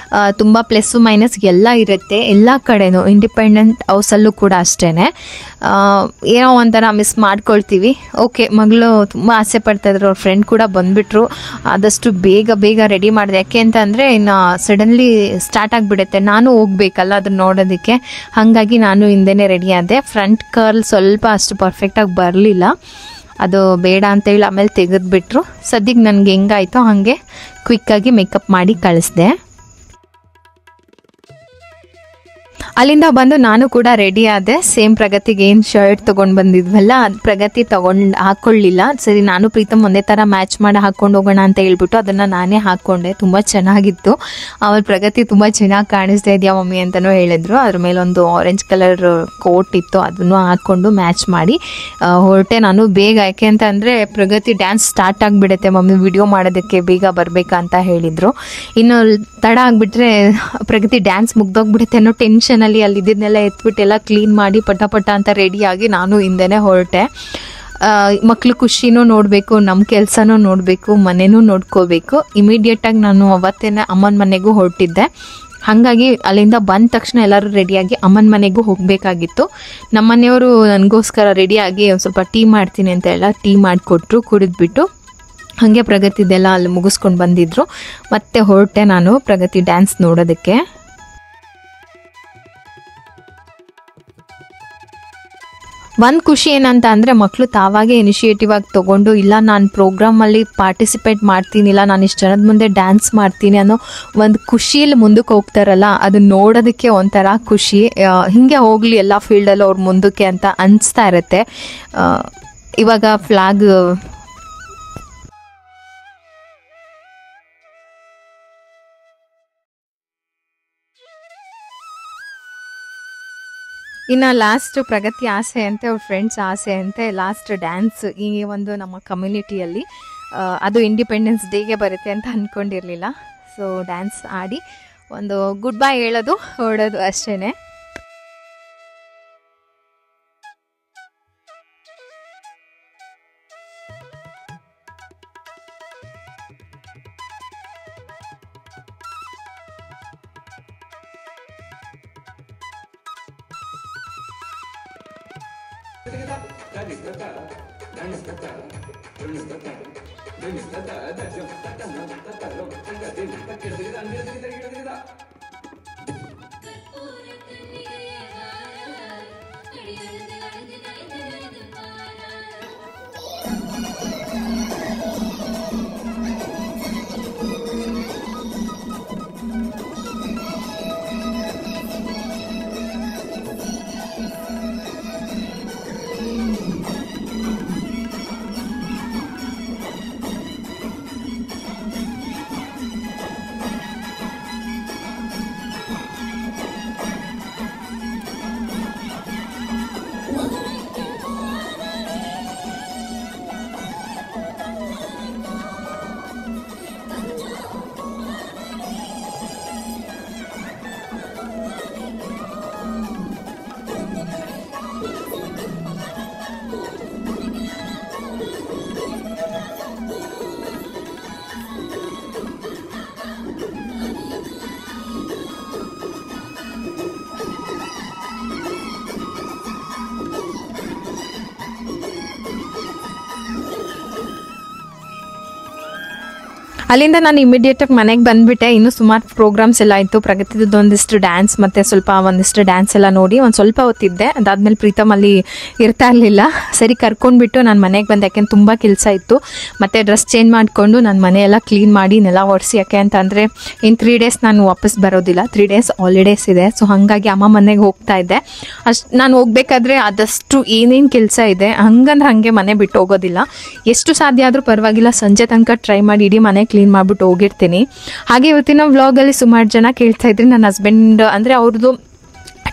ತುಂಬ ಪ್ಲಸ್ಸು ಮೈನಸ್ ಎಲ್ಲ ಇರುತ್ತೆ ಎಲ್ಲ ಕಡೆನೂ. ಇಂಡಿಪೆಂಡೆಂಟ್ ಹೌಸಲ್ಲೂ ಕೂಡ ಅಷ್ಟೇ. ಏನೋ ಒಂಥರ ಮಿಸ್ ಮಾಡ್ಕೊಳ್ತೀವಿ. ಓಕೆ, ಮಗಳು ತುಂಬ ಆಸೆ ಪಡ್ತಾಯಿದ್ರು, ಅವ್ರ ಫ್ರೆಂಡ್ ಕೂಡ ಬಂದುಬಿಟ್ರು. ಆದಷ್ಟು ಬೇಗ ರೆಡಿ ಮಾಡಿದೆ. ಯಾಕೆ ಅಂತ ಅಂದರೆ ಇನ್ನು ಸಡನ್ಲಿ ಸ್ಟಾರ್ಟ್ ಆಗಿಬಿಡುತ್ತೆ, ನಾನು ಹೋಗ್ಬೇಕಲ್ಲ ಅದನ್ನ ನೋಡೋದಕ್ಕೆ. ಹಾಗಾಗಿ ನಾನು ಹಿಂದೆನೇ ರೆಡಿ ಆದೆ. ಫ್ರಂಟ್ ಕರ್ಲ್ ಸ್ವಲ್ಪ ಅಷ್ಟು ಪರ್ಫೆಕ್ಟಾಗಿ ಬರಲಿಲ್ಲ, ಅದು ಬೇಡ ಅಂತೇಳಿ ಆಮೇಲೆ ತೆಗೆದುಬಿಟ್ರು. ಸದ್ಯಕ್ಕೆ ನನಗೆ ಹೆಂಗಾಯಿತೋ ಹಾಗೆ ಕ್ವಿಕ್ಕಾಗಿ ಮೇಕಪ್ ಮಾಡಿ ಕಳಿಸ್ದೆ. ಅಲ್ಲಿಂದ ಬಂದು ನಾನು ಕೂಡ ರೆಡಿ ಆದೆ. ಸೇಮ್ ಪ್ರಗತಿಗೆ ಏನು ಶರ್ಟ್ ತೊಗೊಂಡು ಬಂದಿದ್ವಲ್ಲ, ಅದು ಪ್ರಗತಿ ಹಾಕ್ಕೊಳ್ಳಿಲ್ಲ. ಸರಿ ನಾನು ಪ್ರೀತಮ್ ಒಂದೇ ಥರ ಮ್ಯಾಚ್ ಮಾಡಿ ಹಾಕ್ಕೊಂಡು ಹೋಗೋಣ ಅಂತ ಹೇಳ್ಬಿಟ್ಟು ಅದನ್ನು ನಾನೇ ಹಾಕ್ಕೊಂಡೆ. ತುಂಬ ಚೆನ್ನಾಗಿತ್ತು. ಆಮೇಲೆ ಪ್ರಗತಿ ತುಂಬ ಚೆನ್ನಾಗಿ ಕಾಣಿಸ್ತಾ ಇದೆಯಾ ಮಮ್ಮಿ ಅಂತಲೂ ಹೇಳಿದ್ರು. ಅದ್ರ ಮೇಲೆ ಒಂದು ಆರೆಂಜ್ ಕಲರ್ ಕೋಟ್ ಇತ್ತು, ಅದನ್ನು ಹಾಕ್ಕೊಂಡು ಮ್ಯಾಚ್ ಮಾಡಿ ಹೊರಟೆ ನಾನು ಬೇಗ. ಯಾಕೆ ಅಂತ ಅಂದರೆ ಪ್ರಗತಿ ಡ್ಯಾನ್ಸ್ ಸ್ಟಾರ್ಟ್ ಆಗಿಬಿಡುತ್ತೆ ಮಮ್ಮಿ, ವಿಡಿಯೋ ಮಾಡೋದಕ್ಕೆ ಬೇಗ ಬರಬೇಕಂತ ಹೇಳಿದರು. ಇನ್ನು ತಡ ಆಗಿಬಿಟ್ರೆ ಪ್ರಗತಿ ಡ್ಯಾನ್ಸ್ ಮುಗ್ದೋಗ್ಬಿಡುತ್ತೆ ಅನ್ನೋ ಟೆನ್ಷನಲ್ಲಿ ಅಲ್ಲಿ ಇದ್ದಿದ್ದನ್ನೆಲ್ಲ ಎತ್ಬಿಟ್ಟು ಎಲ್ಲ ಕ್ಲೀನ್ ಮಾಡಿ ಪಟ ಅಂತ ರೆಡಿಯಾಗಿ ನಾನು ಹಿಂದೆನೇ ಹೊರಟೆ. ಮಕ್ಳು ಖುಷಿನೂ ನೋಡಬೇಕು, ನಮ್ಮ ಕೆಲಸನೂ ನೋಡಬೇಕು, ಮನೆಯೂ ನೋಡ್ಕೋಬೇಕು. ಇಮಿಡಿಯೇಟಾಗಿ ನಾನು ಅವತ್ತೇನೆ ಅಮ್ಮನ ಮನೆಗೂ ಹೊರಟಿದ್ದೆ. ಹಾಗಾಗಿ ಅಲ್ಲಿಂದ ಬಂದ ತಕ್ಷಣ ಎಲ್ಲರೂ ರೆಡಿಯಾಗಿ ಅಮ್ಮನ ಮನೆಗೂ ಹೋಗಬೇಕಾಗಿತ್ತು. ನಮ್ಮ ಮನೆಯವರು ನನಗೋಸ್ಕರ ರೆಡಿಯಾಗಿ ಒಂದು ಸ್ವಲ್ಪ ಟೀ ಮಾಡ್ತೀನಿ ಅಂತ ಎಲ್ಲ ಟೀ ಮಾಡಿಕೊಟ್ರು. ಕುಡಿದ್ಬಿಟ್ಟು ಹಾಗೆ ಪ್ರಗತಿದೆಲ್ಲ ಅಲ್ಲಿ ಮುಗಿಸ್ಕೊಂಡು ಬಂದಿದ್ರು. ಮತ್ತೆ ಹೊರಟೆ ನಾನು ಪ್ರಗತಿ ಡ್ಯಾನ್ಸ್ ನೋಡೋದಕ್ಕೆ. ಒಂದು ಖುಷಿ ಏನಂತ ಅಂದರೆ ಮಕ್ಕಳು ತಾವಾಗೇ ಇನಿಷಿಯೇಟಿವ್ ಆಗಿ ತೊಗೊಂಡು, ಇಲ್ಲ ನಾನು ಪ್ರೋಗ್ರಾಮಲ್ಲಿ ಪಾರ್ಟಿಸಿಪೇಟ್ ಮಾಡ್ತೀನಿ, ಇಲ್ಲ ನಾನು ಇಷ್ಟು ಜನದ ಮುಂದೆ ಡ್ಯಾನ್ಸ್ ಮಾಡ್ತೀನಿ ಅನ್ನೋ ಒಂದು ಖುಷಿಯಲ್ಲಿ ಮುಂದಕ್ಕೆ ಹೋಗ್ತಾರಲ್ಲ, ಅದು ನೋಡೋದಕ್ಕೆ ಒಂಥರ ಖುಷಿ. ಹೀಗೆ ಹೋಗಲಿ ಎಲ್ಲ ಫೀಲ್ಡಲ್ಲೂ ಅವ್ರು ಮುಂದಕ್ಕೆ ಅಂತ ಅನಿಸ್ತಾ ಇರುತ್ತೆ. ಇವಾಗ ಫ್ಲಾಗ್ ಇನ್ನು ಲಾಸ್ಟ್ ಪ್ರಗತಿ ಆಸೆ ಅಂತೆ, ಅವ್ರ ಫ್ರೆಂಡ್ಸ್ ಆಸೆ ಅಂತೆ ಲಾಸ್ಟ್ ಡ್ಯಾನ್ಸ್ ಈ ಒಂದು ನಮ್ಮ ಕಮ್ಯುನಿಟಿಯಲ್ಲಿ. ಅದು ಇಂಡಿಪೆಂಡೆನ್ಸ್ ಡೇಗೆ ಬರುತ್ತೆ ಅಂತ ಅಂದ್ಕೊಂಡಿರಲಿಲ್ಲ. ಸೊ ಡ್ಯಾನ್ಸ್ ಆಡಿ ಒಂದು ಗುಡ್ ಬೈ ಹೇಳೋದು, ಹೊರಡೋದು ಅಷ್ಟೇ. ಅಲ್ಲಿಂದ ನಾನು ಇಮಿಡಿಯೇಟಾಗಿ ಮನೆಗೆ ಬಂದುಬಿಟ್ಟೆ. ಇನ್ನೂ ಸುಮಾರು ಪ್ರೋಗ್ರಾಮ್ಸ್ ಎಲ್ಲ ಇತ್ತು. ಪ್ರಗತಿದು ಒಂದಿಷ್ಟು ಡ್ಯಾನ್ಸ್ ಮತ್ತು ಒಂದಿಷ್ಟು ಡ್ಯಾನ್ಸ್ ಎಲ್ಲ ನೋಡಿ ಒಂದು ಸ್ವಲ್ಪ ಹೊತ್ತಿದ್ದೆ. ಅದಾದಮೇಲೆ ಪ್ರೀತಮ್ ಅಲ್ಲಿ ಇರ್ತಾ ಇರಲಿಲ್ಲ. ಸರಿ ಕರ್ಕೊಂಡ್ಬಿಟ್ಟು ನಾನು ಮನೆಗೆ ಬಂದೆ. ಯಾಕೆಂದ್ರೆ ತುಂಬ ಕೆಲಸ ಇತ್ತು. ಮತ್ತು ಡ್ರೆಸ್ ಚೇಂಜ್ ಮಾಡಿಕೊಂಡು ನಾನು ಮನೆಯೆಲ್ಲ ಕ್ಲೀನ್ ಮಾಡಿ ನೆಲ ಒರೆಸಿ, ಯಾಕೆ ಅಂತಂದರೆ ಇನ್ನು 3 days ನಾನು ವಾಪಸ್ ಬರೋದಿಲ್ಲ. 3 days ಹಾಲಿಡೇಸ್ ಇದೆ. ಸೊ ಹಾಗಾಗಿ ಅಮ್ಮ ಮನೆಗೆ ಹೋಗ್ತಾ ಇದ್ದೆ. ನಾನು ಹೋಗ್ಬೇಕಾದ್ರೆ ಆದಷ್ಟು ಏನೇನು ಕೆಲಸ ಇದೆ ಹಂಗಂದ್ರೆ ಹಾಗೆ ಮನೆ ಬಿಟ್ಟು ಹೋಗೋದಿಲ್ಲ. ಎಷ್ಟು ಸಾಧ್ಯ ಆದರೂ ಪರವಾಗಿಲ್ಲ, ಸಂಜೆ ತನಕ ಟ್ರೈ ಮಾಡಿ ಇಡೀ ಮನೆ ಕ್ಲೀನ್ ಮಾಡಿಬಿಟ್ಟು ಹೋಗಿರ್ತೀನಿ. ಹಾಗೆ ಇವತ್ತಿನ ವ್ಲಾಗಲ್ಲಿ ಸುಮಾರು ಜನ ಕೇಳ್ತಾ ಇದ್ರಿ, ನನ್ನ ಹಸ್ಬೆಂಡ್ ಅಂದರೆ ಅವ್ರದ್ದು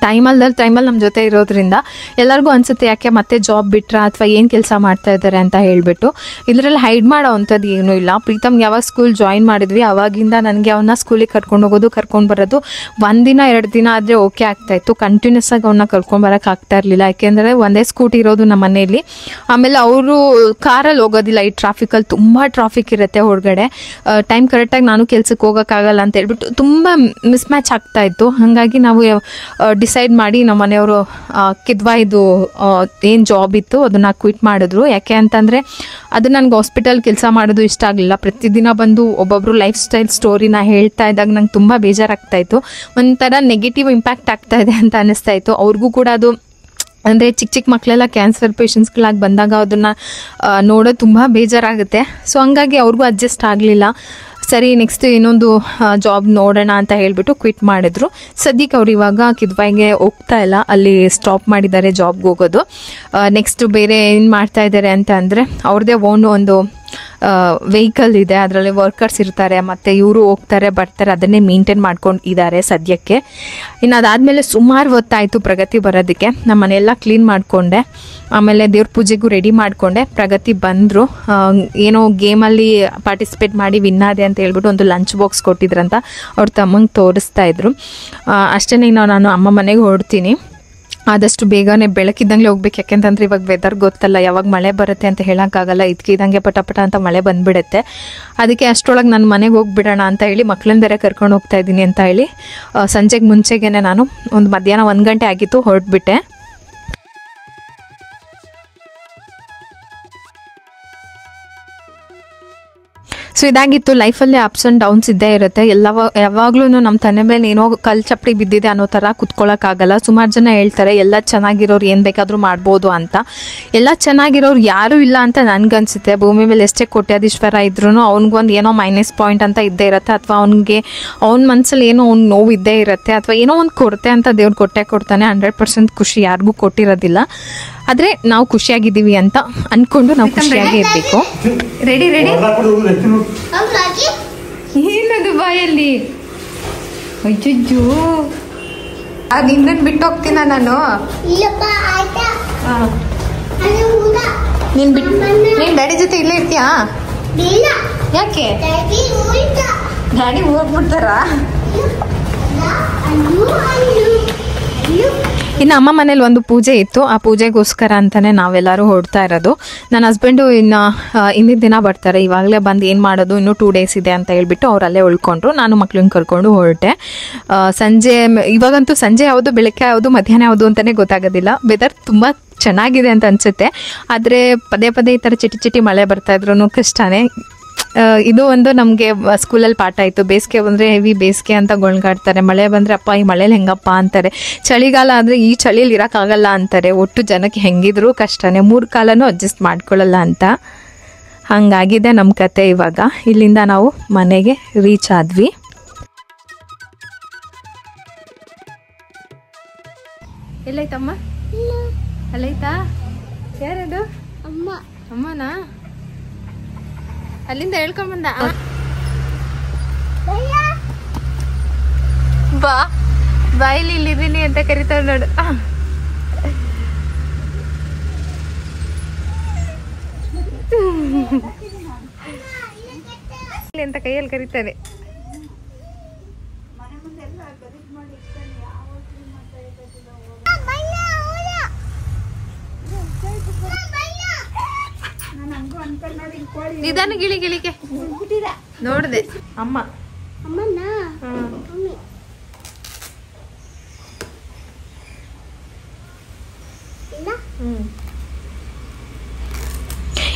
ಟೈಮಲ್ಲಿ ನಮ್ಮ ಜೊತೆ ಇರೋದ್ರಿಂದ ಎಲ್ಲರಿಗೂ ಅನಿಸುತ್ತೆ ಯಾಕೆ ಮತ್ತೆ ಜಾಬ್ ಬಿಟ್ರಾ ಅಥವಾ ಏನು ಕೆಲಸ ಮಾಡ್ತಾ ಇದ್ದಾರೆ ಅಂತ ಹೇಳಿಬಿಟ್ಟು. ಇದರಲ್ಲಿ ಹೈಡ್ ಮಾಡೋ ಅಂಥದ್ದು ಏನೂ ಇಲ್ಲ. ಪ್ರೀತಮ್ ಯಾವಾಗ ಸ್ಕೂಲ್ ಜಾಯಿನ್ ಮಾಡಿದ್ವಿ ಅವಾಗಿಂದ ನನಗೆ ಅವನ್ನ ಸ್ಕೂಲಿಗೆ ಕರ್ಕೊಂಡು ಹೋಗೋದು ಕರ್ಕೊಂಡು ಬರೋದು 1 ದಿನ 2 ದಿನ ಆದರೆ ಓಕೆ ಆಗ್ತಾಯಿತ್ತು. ಕಂಟಿನ್ಯೂಸ್ ಆಗಿ ಅವನ್ನ ಕರ್ಕೊಂಬರೋಕೆ ಆಗ್ತಾ ಇರಲಿಲ್ಲ. ಯಾಕೆಂದರೆ ಒಂದೇ ಸ್ಕೂಟಿ ಇರೋದು ನಮ್ಮ ಮನೆಯಲ್ಲಿ. ಆಮೇಲೆ ಅವರು ಕಾರಲ್ಲಿ ಹೋಗೋದಿಲ್ಲ. ಈ ಟ್ರಾಫಿಕಲ್ಲಿ ತುಂಬ ಟ್ರಾಫಿಕ್ ಇರುತ್ತೆ ಹೊರಗಡೆ. ಟೈಮ್ ಕರೆಕ್ಟಾಗಿ ನಾನು ಕೆಲ್ಸಕ್ಕೆ ಹೋಗೋಕ್ಕಾಗಲ್ಲ ಅಂತ ಹೇಳ್ಬಿಟ್ಟು ತುಂಬ ಮಿಸ್ಮ್ಯಾಚ್ ಆಗ್ತಾಯಿತ್ತು. ಹಾಗಾಗಿ ನಾವು ಡಿಸೈಡ್ ಮಾಡಿ ನಮ್ಮ ಮನೆಯವರು ಕಿದ್ವಾಯ್ದು ಏನು ಜಾಬ್ ಇತ್ತು ಅದನ್ನು ಕ್ವಿಟ್ ಮಾಡಿದ್ರು. ಯಾಕೆ ಅಂತಂದರೆ ಅದು ನನಗೆ ಹಾಸ್ಪಿಟಲ್ ಕೆಲಸ ಮಾಡೋದು ಇಷ್ಟ ಆಗಲಿಲ್ಲ. ಪ್ರತಿದಿನ ಬಂದು ಒಬ್ಬೊಬ್ಬರು ಲೈಫ್ ಸ್ಟೈಲ್ ಸ್ಟೋರಿನ ಹೇಳ್ತಾ ಇದ್ದಾಗ ನಂಗೆ ತುಂಬ ಬೇಜಾರಾಗ್ತಾಯಿತ್ತು. ಒಂಥರ ನೆಗೆಟಿವ್ ಇಂಪ್ಯಾಕ್ಟ್ ಆಗ್ತಾ ಇದೆ ಅಂತ ಅನ್ನಿಸ್ತಾ ಇತ್ತು. ಅವ್ರಿಗೂ ಕೂಡ ಅದು ಅಂದರೆ ಚಿಕ್ಕ ಮಕ್ಕಳೆಲ್ಲ ಕ್ಯಾನ್ಸರ್ ಪೇಷಂಟ್ಸ್ಗಳಾಗಿ ಬಂದಾಗ ಅದನ್ನು ನೋಡೋದು ತುಂಬ ಬೇಜಾರಾಗುತ್ತೆ. ಸೊ ಹಂಗಾಗಿ ಅವ್ರಿಗೂ ಅಡ್ಜಸ್ಟ್ ಆಗಲಿಲ್ಲ. ಸರಿ ನೆಕ್ಸ್ಟ್ ಇನ್ನೊಂದು ಜಾಬ್ ನೋಡೋಣ ಅಂತ ಹೇಳಿಬಿಟ್ಟು ಕ್ವಿಟ್ ಮಾಡಿದ್ರು. ಸದ್ಯಕ್ಕೆ ಅವ್ರು ಇವಾಗ ಕಿದ್ವಾಯಿಗೆ ಹೋಗ್ತಾ ಇಲ್ಲ, ಅಲ್ಲಿ ಸ್ಟಾಪ್ ಮಾಡಿದ್ದಾರೆ ಜಾಬ್ಗೆ ಹೋಗೋದು. ನೆಕ್ಸ್ಟ್ ಬೇರೆ ಏನು ಮಾಡ್ತಾ ಇದ್ದಾರೆ ಅಂತ ಅಂದರೆ ಅವ್ರದ್ದೇ ಓನ್ ಒಂದು ವೆಹಿಕಲ್ ಇದೆ. ಅದರಲ್ಲಿ ವರ್ಕರ್ಸ್ ಇರ್ತಾರೆ ಮತ್ತು ಇವರು ಹೋಗ್ತಾರೆ ಬರ್ತಾರೆ, ಅದನ್ನೇ ಮೇಂಟೈನ್ ಮಾಡ್ಕೊಂಡಿದ್ದಾರೆ ಸದ್ಯಕ್ಕೆ. ಇನ್ನು ಅದಾದಮೇಲೆ ಸುಮಾರು ಹೊತ್ತಾಯಿತು ಪ್ರಗತಿ ಬರೋದಕ್ಕೆ. ನಮ್ಮ ಮನೆಯೆಲ್ಲ ಕ್ಲೀನ್ ಮಾಡಿಕೊಂಡೆ. ಆಮೇಲೆ ದೇವ್ರ ಪೂಜೆಗೂ ರೆಡಿ ಮಾಡಿಕೊಂಡೆ. ಪ್ರಗತಿ ಬಂದರು. ಏನೋ ಗೇಮಲ್ಲಿ ಪಾರ್ಟಿಸಿಪೇಟ್ ಮಾಡಿ ವಿನ್ನಾದೆ ಅಂತ ಹೇಳ್ಬಿಟ್ಟು ಒಂದು ಲಂಚ್ ಬಾಕ್ಸ್ ಕೊಟ್ಟಿದ್ರಂತ ಅವ್ರ ತಮ್ಮಂಗೆ ತೋರಿಸ್ತಾ ಇದ್ರು. ಅಷ್ಟೇ ನಾನು ಅಮ್ಮ ಮನೆಗೆ ಹೊರಡ್ತೀನಿ. ಆದಷ್ಟು ಬೇಗನೆ ಬೆಳಕಿದ್ದಂಗೆ ಹೋಗ್ಬೇಕು. ಯಾಕೆಂತಂದ್ರೆ ಇವಾಗ ವೆದರ್ ಗೊತ್ತಲ್ಲ, ಯಾವಾಗ ಮಳೆ ಬರುತ್ತೆ ಅಂತ ಹೇಳೋಕ್ಕಾಗಲ್ಲ. ಇದ್ಕಿದಂಗೆ ಪಟ ಅಂತ ಮಳೆ ಬಂದುಬಿಡುತ್ತೆ. ಅದಕ್ಕೆ ಅಷ್ಟರೊಳಗೆ ನಾನು ಮನೆಗೆ ಹೋಗ್ಬಿಡೋಣ ಅಂತ ಹೇಳಿ ಮಕ್ಕಳನ್ನ ಬೇರೆ ಕರ್ಕೊಂಡು ಹೋಗ್ತಾ ಇದ್ದೀನಿ ಅಂತ ಹೇಳಿ ಸಂಜೆಗೆ ಮುಂಚೆಗೇ ನಾನು ಒಂದು ಮಧ್ಯಾಹ್ನ 1 ಗಂಟೆ ಆಗಿತ್ತು ಹೊರಟ್ಬಿಟ್ಟೆ. ಸೊ ಇದಾಗಿತ್ತು. ಲೈಫಲ್ಲಿ ಅಪ್ಸ್ ಆ್ಯಂಡ್ ಡೌನ್ಸ್ ಇದ್ದೇ ಇರುತ್ತೆ. ಯಾವಾಗಲೂ ನಮ್ಮ ತಲೆ ಮೇಲೆ ಏನೋ ಕಲ್ ಚಪ್ಪಡಿ ಬಿದ್ದಿದೆ ಅನ್ನೋ ಥರ ಕುತ್ಕೊಳ್ಳೋಕ್ಕಾಗಲ್ಲ. ಸುಮಾರು ಜನ ಹೇಳ್ತಾರೆ ಎಲ್ಲ ಚೆನ್ನಾಗಿರೋರು ಏನು ಬೇಕಾದರೂ ಮಾಡ್ಬೋದು ಅಂತ. ಎಲ್ಲ ಚೆನ್ನಾಗಿರೋರು ಯಾರೂ ಇಲ್ಲ ಅಂತ ನನಗನ್ಸುತ್ತೆ. ಭೂಮಿ ಮೇಲೆ ಎಷ್ಟೇ ಕೋಟ್ಯಾಧೀಶ್ವರ ಇದ್ರೂ ಅವ್ನಿಗೊಂದು ಏನೋ ಮೈನಸ್ ಪಾಯಿಂಟ್ ಅಂತ ಇದ್ದೇ ಇರುತ್ತೆ. ಅಥವಾ ಅವ್ನ ಮನಸ್ಸಲ್ಲಿ ಏನೋ ಅವ್ನಿಗೆ ನೋವು ಇದ್ದೇ ಇರುತ್ತೆ. ಅಥವಾ ಏನೋ ಒಂದು ಕೊರತೆ ಅಂತ ದೇವ್ರು ಕೊಡ್ತಾನೆ. 100% ಖುಷಿ ಯಾರಿಗೂ ಕೊಟ್ಟಿರೋದಿಲ್ಲ. ಆದರೆ ನಾವು ಖುಷಿಯಾಗಿದ್ದೀವಿ ಅಂತ ಅಂದ್ಕೊಂಡು ನಾವು ಖುಷಿಯಾಗಿ ಇರಬೇಕು. ರೆಡಿ ಏನದು ಬಾಯಲ್ಲಿ ಅಜ್ಜು ನಿನ್ನನ್ನು ಬಿಟ್ಟು ಹೋಗ್ತೀನ ನಾನು. ನೀನ್ ಡ್ಯಾಡಿ ಜೊತೆ ಇಲ್ಲೇ ಇರ್ತೀಯಾ? ಯಾಕೆ ಡ್ಯಾಡಿ ಹೋಗ್ಬಿಡ್ತಾರ? ಇನ್ನು ಅಮ್ಮ ಮನೇಲಿ ಒಂದು ಪೂಜೆ ಇತ್ತು. ಆ ಪೂಜೆಗೋಸ್ಕರ ಅಂತಲೇ ನಾವೆಲ್ಲರೂ ಹೊರಡ್ತಾ ಇರೋದು. ನನ್ನ ಹಸ್ಬೆಂಡು ಹಿಂದಿನ ದಿನ ಬರ್ತಾರೆ. ಇವಾಗಲೇ ಬಂದು ಏನು ಮಾಡೋದು, ಇನ್ನೂ 2 days ಇದೆ ಅಂತ ಹೇಳ್ಬಿಟ್ಟು ಅವರಲ್ಲೇ ಉಳ್ಕೊಂಡ್ರು. ನಾನು ಮಕ್ಳನ್ನ ಕರ್ಕೊಂಡು ಹೊರಟೆ. ಇವಾಗಂತೂ ಸಂಜೆ ಯಾವುದು ಬೆಳಗ್ಗೆ ಯಾವುದು ಮಧ್ಯಾಹ್ನ ಯಾವುದು ಅಂತಲೇ ಗೊತ್ತಾಗೋದಿಲ್ಲ. ವೆದರ್ ತುಂಬ ಚೆನ್ನಾಗಿದೆ ಅಂತ ಅನಿಸುತ್ತೆ. ಆದರೆ ಪದೇ ಈ ಥರ ಚಿಟಿ ಮಳೆ ಬರ್ತಾ ಇದ್ರೂ ಕಷ್ಟನೇ. ಇದು ಒಂದು ನಮಗೆ ಸ್ಕೂಲಲ್ಲಿ ಪಾಠ ಇತ್ತು. ಬೇಸಿಗೆ ಬಂದರೆ ಹೆವಿ ಬೇಸಿಗೆ ಅಂತ ಗೊಳ್ಗಾಡ್ತಾರೆ. ಮಳೆ ಬಂದರೆ ಅಪ್ಪ ಈ ಮಳೇಲಿ ಹೆಂಗಪ್ಪ ಅಂತಾರೆ. ಚಳಿಗಾಲ ಅಂದರೆ ಈ ಚಳಿಯಲ್ಲಿ ಇರೋಕ್ಕಾಗಲ್ಲ ಅಂತಾರೆ. ಒಟ್ಟು ಜನಕ್ಕೆ ಹೆಂಗಿದ್ರೂ ಕಷ್ಟನೇ. 3 ಕಾಲನೂ ಅಡ್ಜಸ್ಟ್ ಮಾಡ್ಕೊಳ್ಳಲ್ಲ ಅಂತ. ಹಾಗಾಗಿದೆ ನಮ್ಮ ಕತೆ. ಇವಾಗ ಇಲ್ಲಿಂದ ನಾವು ಮನೆಗೆ ರೀಚ್ ಆದ್ವಿ. ಎಲ್ಲೈತಮ್ಮ? ಅಲ್ಲೈತಾ? ಯಾರದು? ಅಮ್ಮನಾ? ಅಲ್ಲಿಂದ ಹೇಳ್ಕೊಂಬಂದ. ಬಾ ಬಾಯಿಲಿ ಇಲ್ಲಿದ್ದೀನಿ ಅಂತ ಕರಿತಾಳ ನೋಡು. ಅಂತ ಕೈಯಲ್ಲಿ ಕರೀತಾರೆ. ನಿಧಾನ ಗಿಳಿಗೆ ನೋಡ್ದೆ ಅಮ್ಮ.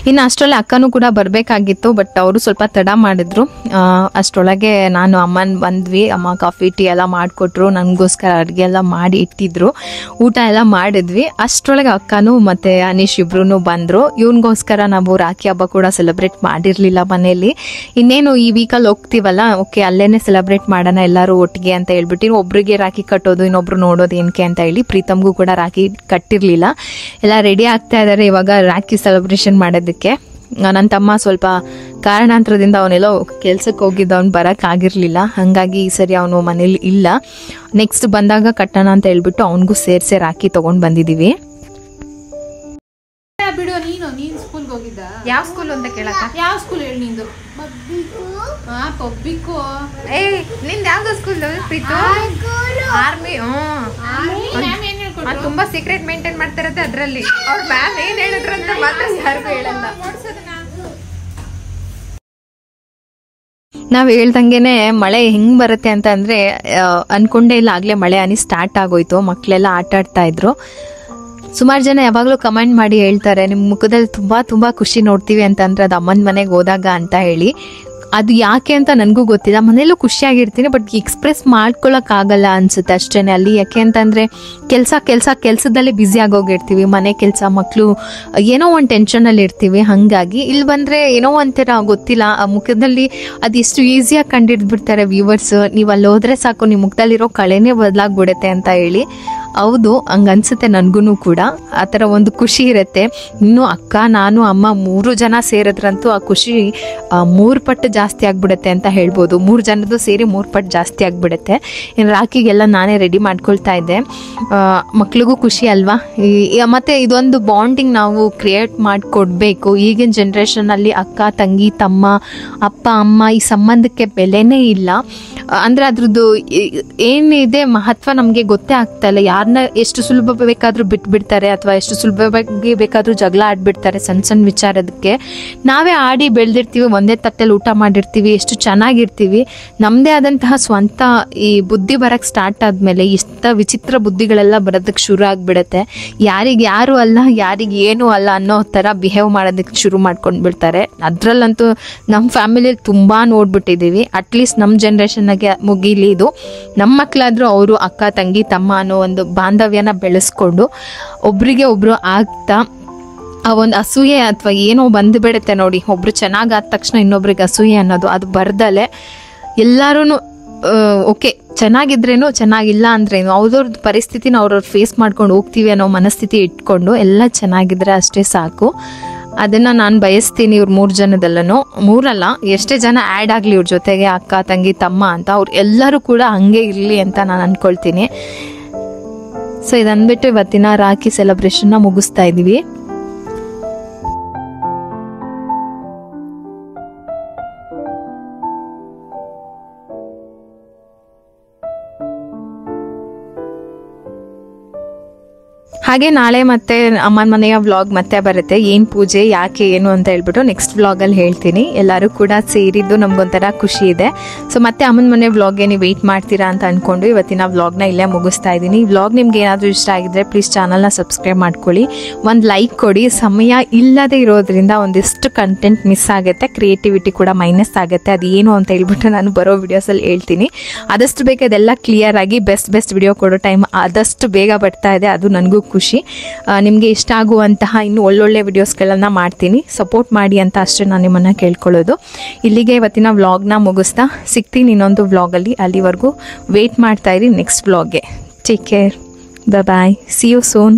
ಇನ್ನು ಅಷ್ಟರೊಳಗೆ ಅಕ್ಕನೂ ಕೂಡ ಬರಬೇಕಾಗಿತ್ತು, ಬಟ್ ಅವರು ಸ್ವಲ್ಪ ತಡ ಮಾಡಿದ್ರು. ಅಷ್ಟರೊಳಗೆ ನಾನು ಅಮ್ಮನ ಬಂದ್ವಿ. ಅಮ್ಮ ಕಾಫಿ ಟೀ ಎಲ್ಲ ಮಾಡಿಕೊಟ್ರು, ನನಗೋಸ್ಕರ ಅಡುಗೆ ಎಲ್ಲ ಮಾಡಿ ಇಟ್ಟಿದ್ರು, ಊಟ ಎಲ್ಲ ಮಾಡಿದ್ವಿ. ಅಷ್ಟರೊಳಗೆ ಅಕ್ಕನೂ ಮತ್ತು ಅನೀಶ್ ಇಬ್ರು ಬಂದರು. ಇವನಿಗೋಸ್ಕರ ನಾವು ರಾಖಿ ಹಬ್ಬ ಕೂಡ ಸೆಲೆಬ್ರೇಟ್ ಮಾಡಿರಲಿಲ್ಲ ಮನೆಯಲ್ಲಿ. ಇನ್ನೇನು ಈ ವೀಕಲ್ಲಿ ಹೋಗ್ತೀವಲ್ಲ, ಓಕೆ ಅಲ್ಲೇನೆ ಸೆಲೆಬ್ರೇಟ್ ಮಾಡೋಣ ಎಲ್ಲರೂ ಒಟ್ಟಿಗೆ ಅಂತ ಹೇಳ್ಬಿಟ್ಟು ಒಬ್ರಿಗೆ ರಾಖಿ ಕಟ್ಟೋದು ಇನ್ನೊಬ್ರು ನೋಡೋದು ಏನಕ್ಕೆ ಅಂತ ಹೇಳಿ ಪ್ರೀತಮ್ಗೂ ಕೂಡ ರಾಖಿ ಕಟ್ಟಿರಲಿಲ್ಲ. ಎಲ್ಲ ರೆಡಿ ಆಗ್ತಾ ಇದ್ದಾರೆ ಇವಾಗ ರಾಖಿ ಸೆಲೆಬ್ರೇಷನ್ ಮಾಡೋದಕ್ಕೆ. ನನ್ನ ತಮ್ಮ ಸ್ವಲ್ಪ ಕಾರಣಾಂತರದಿಂದ ಅವನೆಲ್ಲೋ ಕೆಲ್ಸಕ್ಕೆ ಹೋಗಿದ್ದ, ಅವ್ನು ಬರೋಕ್ಕಾಗಿರಲಿಲ್ಲ. ಹಾಗಾಗಿ ಈ ಸರಿ ಅವನು ಮನೇಲಿ ಇಲ್ಲ. ನೆಕ್ಸ್ಟ್ ಬಂದಾಗ ಕಟ್ಟೋಣ ಅಂತ ಹೇಳ್ಬಿಟ್ಟು ಅವನಿಗೂ ಸೇರಿಸಿ ರಾಖಿ ತೊಗೊಂಡು ಬಂದಿದ್ದೀವಿ. ಬಿಡು, ನೀನು ಸ್ಕೂಲ್ಗೆ ಹೋಗಿದ್ದ? ಯಾವ ಸ್ಕೂಲ್ ಅಂತ ಕೇಳಕ್ಕ? ಯಾವ ಸ್ಕೂಲ್ ಹೇಳಿ ನಿಂದು? ಪಬ್ಬಿಕು. ನಿಂದು ಯಾವ್ದು ಸ್ಕೂಲ್ ಪ್ರೀತು? ಆರ್ಮಿ. ತುಂಬಾ ಸೀಕ್ರೆಟ್ ಮೇಂಟೈನ್ ಮಾಡ್ತಿರತ್ತೆ ಅದ್ರಲ್ಲಿ. ಅವ್ರ ಮ್ಯಾಮ್ ಏನ್ ಹೇಳಿದ್ರು ಅಂತ ಮಾತ್ರ ಯಾರಿಗೂ ಹೇಳಲ್ಲ. ನಾವ್ ಹೇಳ್ದಂಗೆನೆ ಮಳೆ ಹೆಂಗ್ ಬರುತ್ತೆ ಅಂತ ಅಂದ್ರೆ ಅನ್ಕೊಂಡೇ ಇಲ್ಲ. ಆಗ್ಲೇ ಮಳೆ ಹನಿ ಸ್ಟಾರ್ಟ್ ಆಗೋಯ್ತು. ಮಕ್ಳೆಲ್ಲ ಆಟ ಆಡ್ತಾ ಇದ್ರು. ಸುಮಾರು ಜನ ಯಾವಾಗಲೂ ಕಮೆಂಟ್ ಮಾಡಿ ಹೇಳ್ತಾರೆ, ನಿಮ್ಮ ಮುಖದಲ್ಲಿ ತುಂಬಾ ಖುಷಿ ನೋಡ್ತೀವಿ ಅಂತಂದ್ರೆ ಅದು ಅಮ್ಮನ ಮನೆಗೆ ಹೋದಾಗ ಅಂತ ಹೇಳಿ. ಅದು ಯಾಕೆ ಅಂತ ನನಗೂ ಗೊತ್ತಿಲ್ಲ. ಮನೆಯಲ್ಲೂ ಖುಷಿಯಾಗಿರ್ತೀನಿ, ಬಟ್ ಎಕ್ಸ್ಪ್ರೆಸ್ ಮಾಡ್ಕೊಳಕ್ಕಾಗಲ್ಲ ಅನ್ಸುತ್ತೆ ಅಷ್ಟೇನೆ ಅಲ್ಲಿ. ಯಾಕೆ ಅಂತಂದರೆ ಕೆಲಸದಲ್ಲೇ ಬ್ಯುಸಿ ಆಗೋಗಿರ್ತೀವಿ. ಮನೆ ಕೆಲಸ, ಮಕ್ಕಳು, ಏನೋ ಒಂದು ಟೆನ್ಷನಲ್ಲಿ ಇರ್ತೀವಿ. ಹಾಗಾಗಿ ಇಲ್ಲಿ ಬಂದರೆ ಏನೋ ಒಂಥರ ಗೊತ್ತಿಲ್ಲ, ಆ ಮುಖದಲ್ಲಿ ಅದು ಎಷ್ಟು ಈಸಿಯಾಗಿ ಕಂಡಿಡ್ಬಿಡ್ತಾರೆ ವ್ಯೂವರ್ಸ್. ನೀವು ಅಲ್ಲಿ ಹೋದ್ರೆ ಸಾಕು ನಿಮ್ಮ ಮುಖದಲ್ಲಿರೋ ಕಳೆನೇ ಬದಲಾಗ್ಬಿಡುತ್ತೆ ಅಂತ ಹೇಳಿ. ಹೌದು, ಹಂಗನ್ಸುತ್ತೆ ನನಗೂ ಕೂಡ. ಆ ಥರ ಒಂದು ಖುಷಿ ಇರುತ್ತೆ. ಇನ್ನು ಅಕ್ಕ, ನಾನು, ಅಮ್ಮ 3 ಜನ ಸೇರಿದ್ರಂತೂ ಆ ಖುಷಿ 3 ಪಟ್ಟು ಜಾಸ್ತಿ ಆಗ್ಬಿಡುತ್ತೆ ಅಂತ ಹೇಳ್ಬೋದು. 3 ಜನದ್ದು ಸೇರಿ 3 ಪಟ್ಟು ಜಾಸ್ತಿ ಆಗ್ಬಿಡುತ್ತೆ. ಇನ್ನು ರಾಖಿಗೆಲ್ಲ ನಾನೇ ರೆಡಿ ಮಾಡ್ಕೊಳ್ತಾ ಇದ್ದೆ. ಮಕ್ಳಿಗೂ ಖುಷಿ ಅಲ್ವಾ. ಮತ್ತು ಇದೊಂದು ಬಾಂಡಿಂಗ್ ನಾವು ಕ್ರಿಯೇಟ್ ಮಾಡಿಕೊಡ್ಬೇಕು. ಈಗಿನ ಜನ್ರೇಷನಲ್ಲಿ ಅಕ್ಕ, ತಂಗಿ, ತಮ್ಮ, ಅಪ್ಪ, ಅಮ್ಮ ಈ ಸಂಬಂಧಕ್ಕೆ ಬೆಲೆನೇ ಇಲ್ಲ. ಅಂದರೆ ಅದ್ರದ್ದು ಏನಿದೆ ಮಹತ್ವ ನಮಗೆ ಗೊತ್ತೇ ಆಗ್ತಾ ಇಲ್ಲ. ಯಾರನ್ನ ಎಷ್ಟು ಸುಲಭ ಬೇಕಾದರೂ ಬಿಟ್ಬಿಡ್ತಾರೆ, ಅಥವಾ ಎಷ್ಟು ಸುಲಭವಾಗಿ ಬೇಕಾದರೂ ಜಗಳ ಆಡ್ಬಿಡ್ತಾರೆ ಸಣ್ಣ ವಿಚಾರದಕ್ಕೆ. ನಾವೇ ಆಡಿ ಬೆಳೆದಿರ್ತೀವಿ, ಒಂದೇ ತಟ್ಟೆಲಿ ಊಟ ಮಾಡಿರ್ತೀವಿ, ಎಷ್ಟು ಚೆನ್ನಾಗಿರ್ತೀವಿ. ನಮ್ಮದೇ ಆದಂತಹ ಸ್ವಂತ ಈ ಬುದ್ಧಿ ಬರೋಕ್ಕೆ ಸ್ಟಾರ್ಟ್ ಆದಮೇಲೆ ಇಷ್ಟ ವಿಚಿತ್ರ ಬುದ್ಧಿಗಳೆಲ್ಲ ಬರೋದಕ್ಕೆ ಶುರು ಆಗಿಬಿಡುತ್ತೆ. ಯಾರಿಗೆ ಯಾರು ಅಲ್ಲ, ಯಾರಿಗೆ ಏನೂ ಅಲ್ಲ ಅನ್ನೋ ಥರ ಬಿಹೇವ್ ಮಾಡೋದಕ್ಕೆ ಶುರು ಮಾಡ್ಕೊಂಡು ಬಿಡ್ತಾರೆ. ಅದರಲ್ಲಂತೂ ನಮ್ಮ ಫ್ಯಾಮಿಲಿಯಲ್ಲಿ ತುಂಬ ನೋಡ್ಬಿಟ್ಟಿದ್ದೀವಿ. ಅಟ್ಲೀಸ್ಟ್ ನಮ್ಮ ಜನ್ರೇಷನ್ನಾಗೆ ಮುಗಿಲಿ ಇದು. ನಮ್ಮ ಮಕ್ಕಳಾದರೂ ಅವರು ಅಕ್ಕ, ತಂಗಿ, ತಮ್ಮ ಅನ್ನೋ ಒಂದು ಬಾಂಧವ್ಯನ ಬೆಳೆಸ್ಕೊಂಡು ಒಬ್ರಿಗೆ ಒಬ್ರು ಆಗ್ತಾ ಆ ಒಂದು ಅಸೂಯೆ ಅಥವಾ ಏನೋ ಬಂದುಬಿಡುತ್ತೆ ನೋಡಿ. ಒಬ್ರು ಚೆನ್ನಾಗಾದ ತಕ್ಷಣ ಇನ್ನೊಬ್ರಿಗೆ ಅಸೂಯೆ ಅನ್ನೋದು ಅದು ಬರ್ದಲೆ ಎಲ್ಲರೂ ಓಕೆ ಚೆನ್ನಾಗಿದ್ರೇನು, ಚೆನ್ನಾಗಿಲ್ಲ ಅಂದ್ರೇನು, ಅವ್ರವ್ರದ್ದು ಪರಿಸ್ಥಿತಿನ ಅವ್ರವ್ರು ಫೇಸ್ ಮಾಡ್ಕೊಂಡು ಹೋಗ್ತೀವಿ ಅನ್ನೋ ಮನಸ್ಥಿತಿ ಇಟ್ಕೊಂಡು ಎಲ್ಲ ಚೆನ್ನಾಗಿದ್ರೆ ಅಷ್ಟೇ ಸಾಕು. ಅದನ್ನು ನಾನು ಬಯಸ್ತೀನಿ ಇವ್ರು 3 ಜನದಲ್ಲೂ. 3 ಅಲ್ಲ, ಎಷ್ಟೇ ಜನ ಆ್ಯಡ್ ಆಗಲಿ ಇವ್ರ ಜೊತೆಗೆ, ಅಕ್ಕ, ತಂಗಿ, ತಮ್ಮ ಅಂತ, ಅವ್ರು ಎಲ್ಲರೂ ಕೂಡ ಹಂಗೆ ಇರಲಿ ಅಂತ ನಾನು ಅಂದ್ಕೊಳ್ತೀನಿ. ಸೊ ಇದಂದ್ಬಿಟ್ಟು ಇವತ್ತಿನ ರಾಖಿ ಸೆಲೆಬ್ರೇಷನ್ನ ಮುಗಿಸ್ತಾ ಇದ್ದೀವಿ. ಹಾಗೆ ನಾಳೆ ಮತ್ತೆ ಅಮ್ಮನ ಮನೆಯ ವ್ಲಾಗ್ ಮತ್ತೆ ಬರುತ್ತೆ. ಏನು ಪೂಜೆ, ಯಾಕೆ, ಏನು ಅಂತ ಹೇಳ್ಬಿಟ್ಟು ನೆಕ್ಸ್ಟ್ ವ್ಲಾಗಲ್ಲಿ ಹೇಳ್ತೀನಿ. ಎಲ್ಲರೂ ಕೂಡ ಸೇರಿದ್ದು ನಮಗೊಂಥರ ಖುಷಿ ಇದೆ. ಸೊ ಮತ್ತೆ ಅಮ್ಮನ ಮನೆ ವ್ಲಾಗ್ಗೆ ನೀವು ವೆಯ್ಟ್ ಮಾಡ್ತೀರಾ ಅಂತ ಅಂದ್ಕೊಂಡು ಇವತ್ತಿನ ವ್ಲಾಗ್ನ ಇಲ್ಲೇ ಮುಗಿಸ್ತಾ ಇದ್ದೀನಿ. ಈ ವ್ಲಾಗ್ ನಿಮ್ಗೆ ಏನಾದರೂ ಇಷ್ಟ ಆಗಿದ್ರೆ ಪ್ಲೀಸ್ ಚಾನಲ್ನ ಸಬ್ಸ್ಕ್ರೈಬ್ ಮಾಡ್ಕೊಳ್ಳಿ, ಒಂದು ಲೈಕ್ ಕೊಡಿ. ಸಮಯ ಇಲ್ಲದೆ ಇರೋದ್ರಿಂದ ಒಂದಿಷ್ಟು ಕಂಟೆಂಟ್ ಮಿಸ್ ಆಗುತ್ತೆ, ಕ್ರಿಯೇಟಿವಿಟಿ ಕೂಡ ಮೈನಸ್ ಆಗುತ್ತೆ. ಅದು ಏನು ಅಂತ ಹೇಳ್ಬಿಟ್ಟು ನಾನು ಬರೋ ವಿಡಿಯೋಸಲ್ಲಿ ಹೇಳ್ತೀನಿ. ಆದಷ್ಟು ಬೇಗ ಅದೆಲ್ಲ ಕ್ಲಿಯರ್ ಆಗಿ ಬೆಸ್ಟ್ ವಿಡಿಯೋ ಕೊಡೋ ಟೈಮ್ ಆದಷ್ಟು ಬೇಗ ಬರ್ತಾ ಇದೆ. ಅದು ನನಗೂ ಖುಷಿ. ನಿಮಗೆ ಇಷ್ಟ ಆಗುವಂತಹ ಇನ್ನೂ ಒಳ್ಳೊಳ್ಳೆ ವಿಡಿಯೋಸ್ಗಳನ್ನು ಮಾಡ್ತೀನಿ, ಸಪೋರ್ಟ್ ಮಾಡಿ ಅಂತ ಅಷ್ಟೇ ನಾನು ನಿಮ್ಮನ್ನು ಕೇಳ್ಕೊಳ್ಳೋದು. ಇಲ್ಲಿಗೆ ಇವತ್ತಿನ ವ್ಲಾಗ್ನ ಮುಗಿಸ್ತಾ ಸಿಗ್ತೀನಿ ಇನ್ನೊಂದು ವ್ಲಾಗಲ್ಲಿ. ಅಲ್ಲಿವರೆಗೂ ವೆಯ್ಟ್ ಮಾಡ್ತಾ ಇರಿ ನೆಕ್ಸ್ಟ್ ವ್ಲಾಗ್ಗೆ. Take care, bye, see you soon.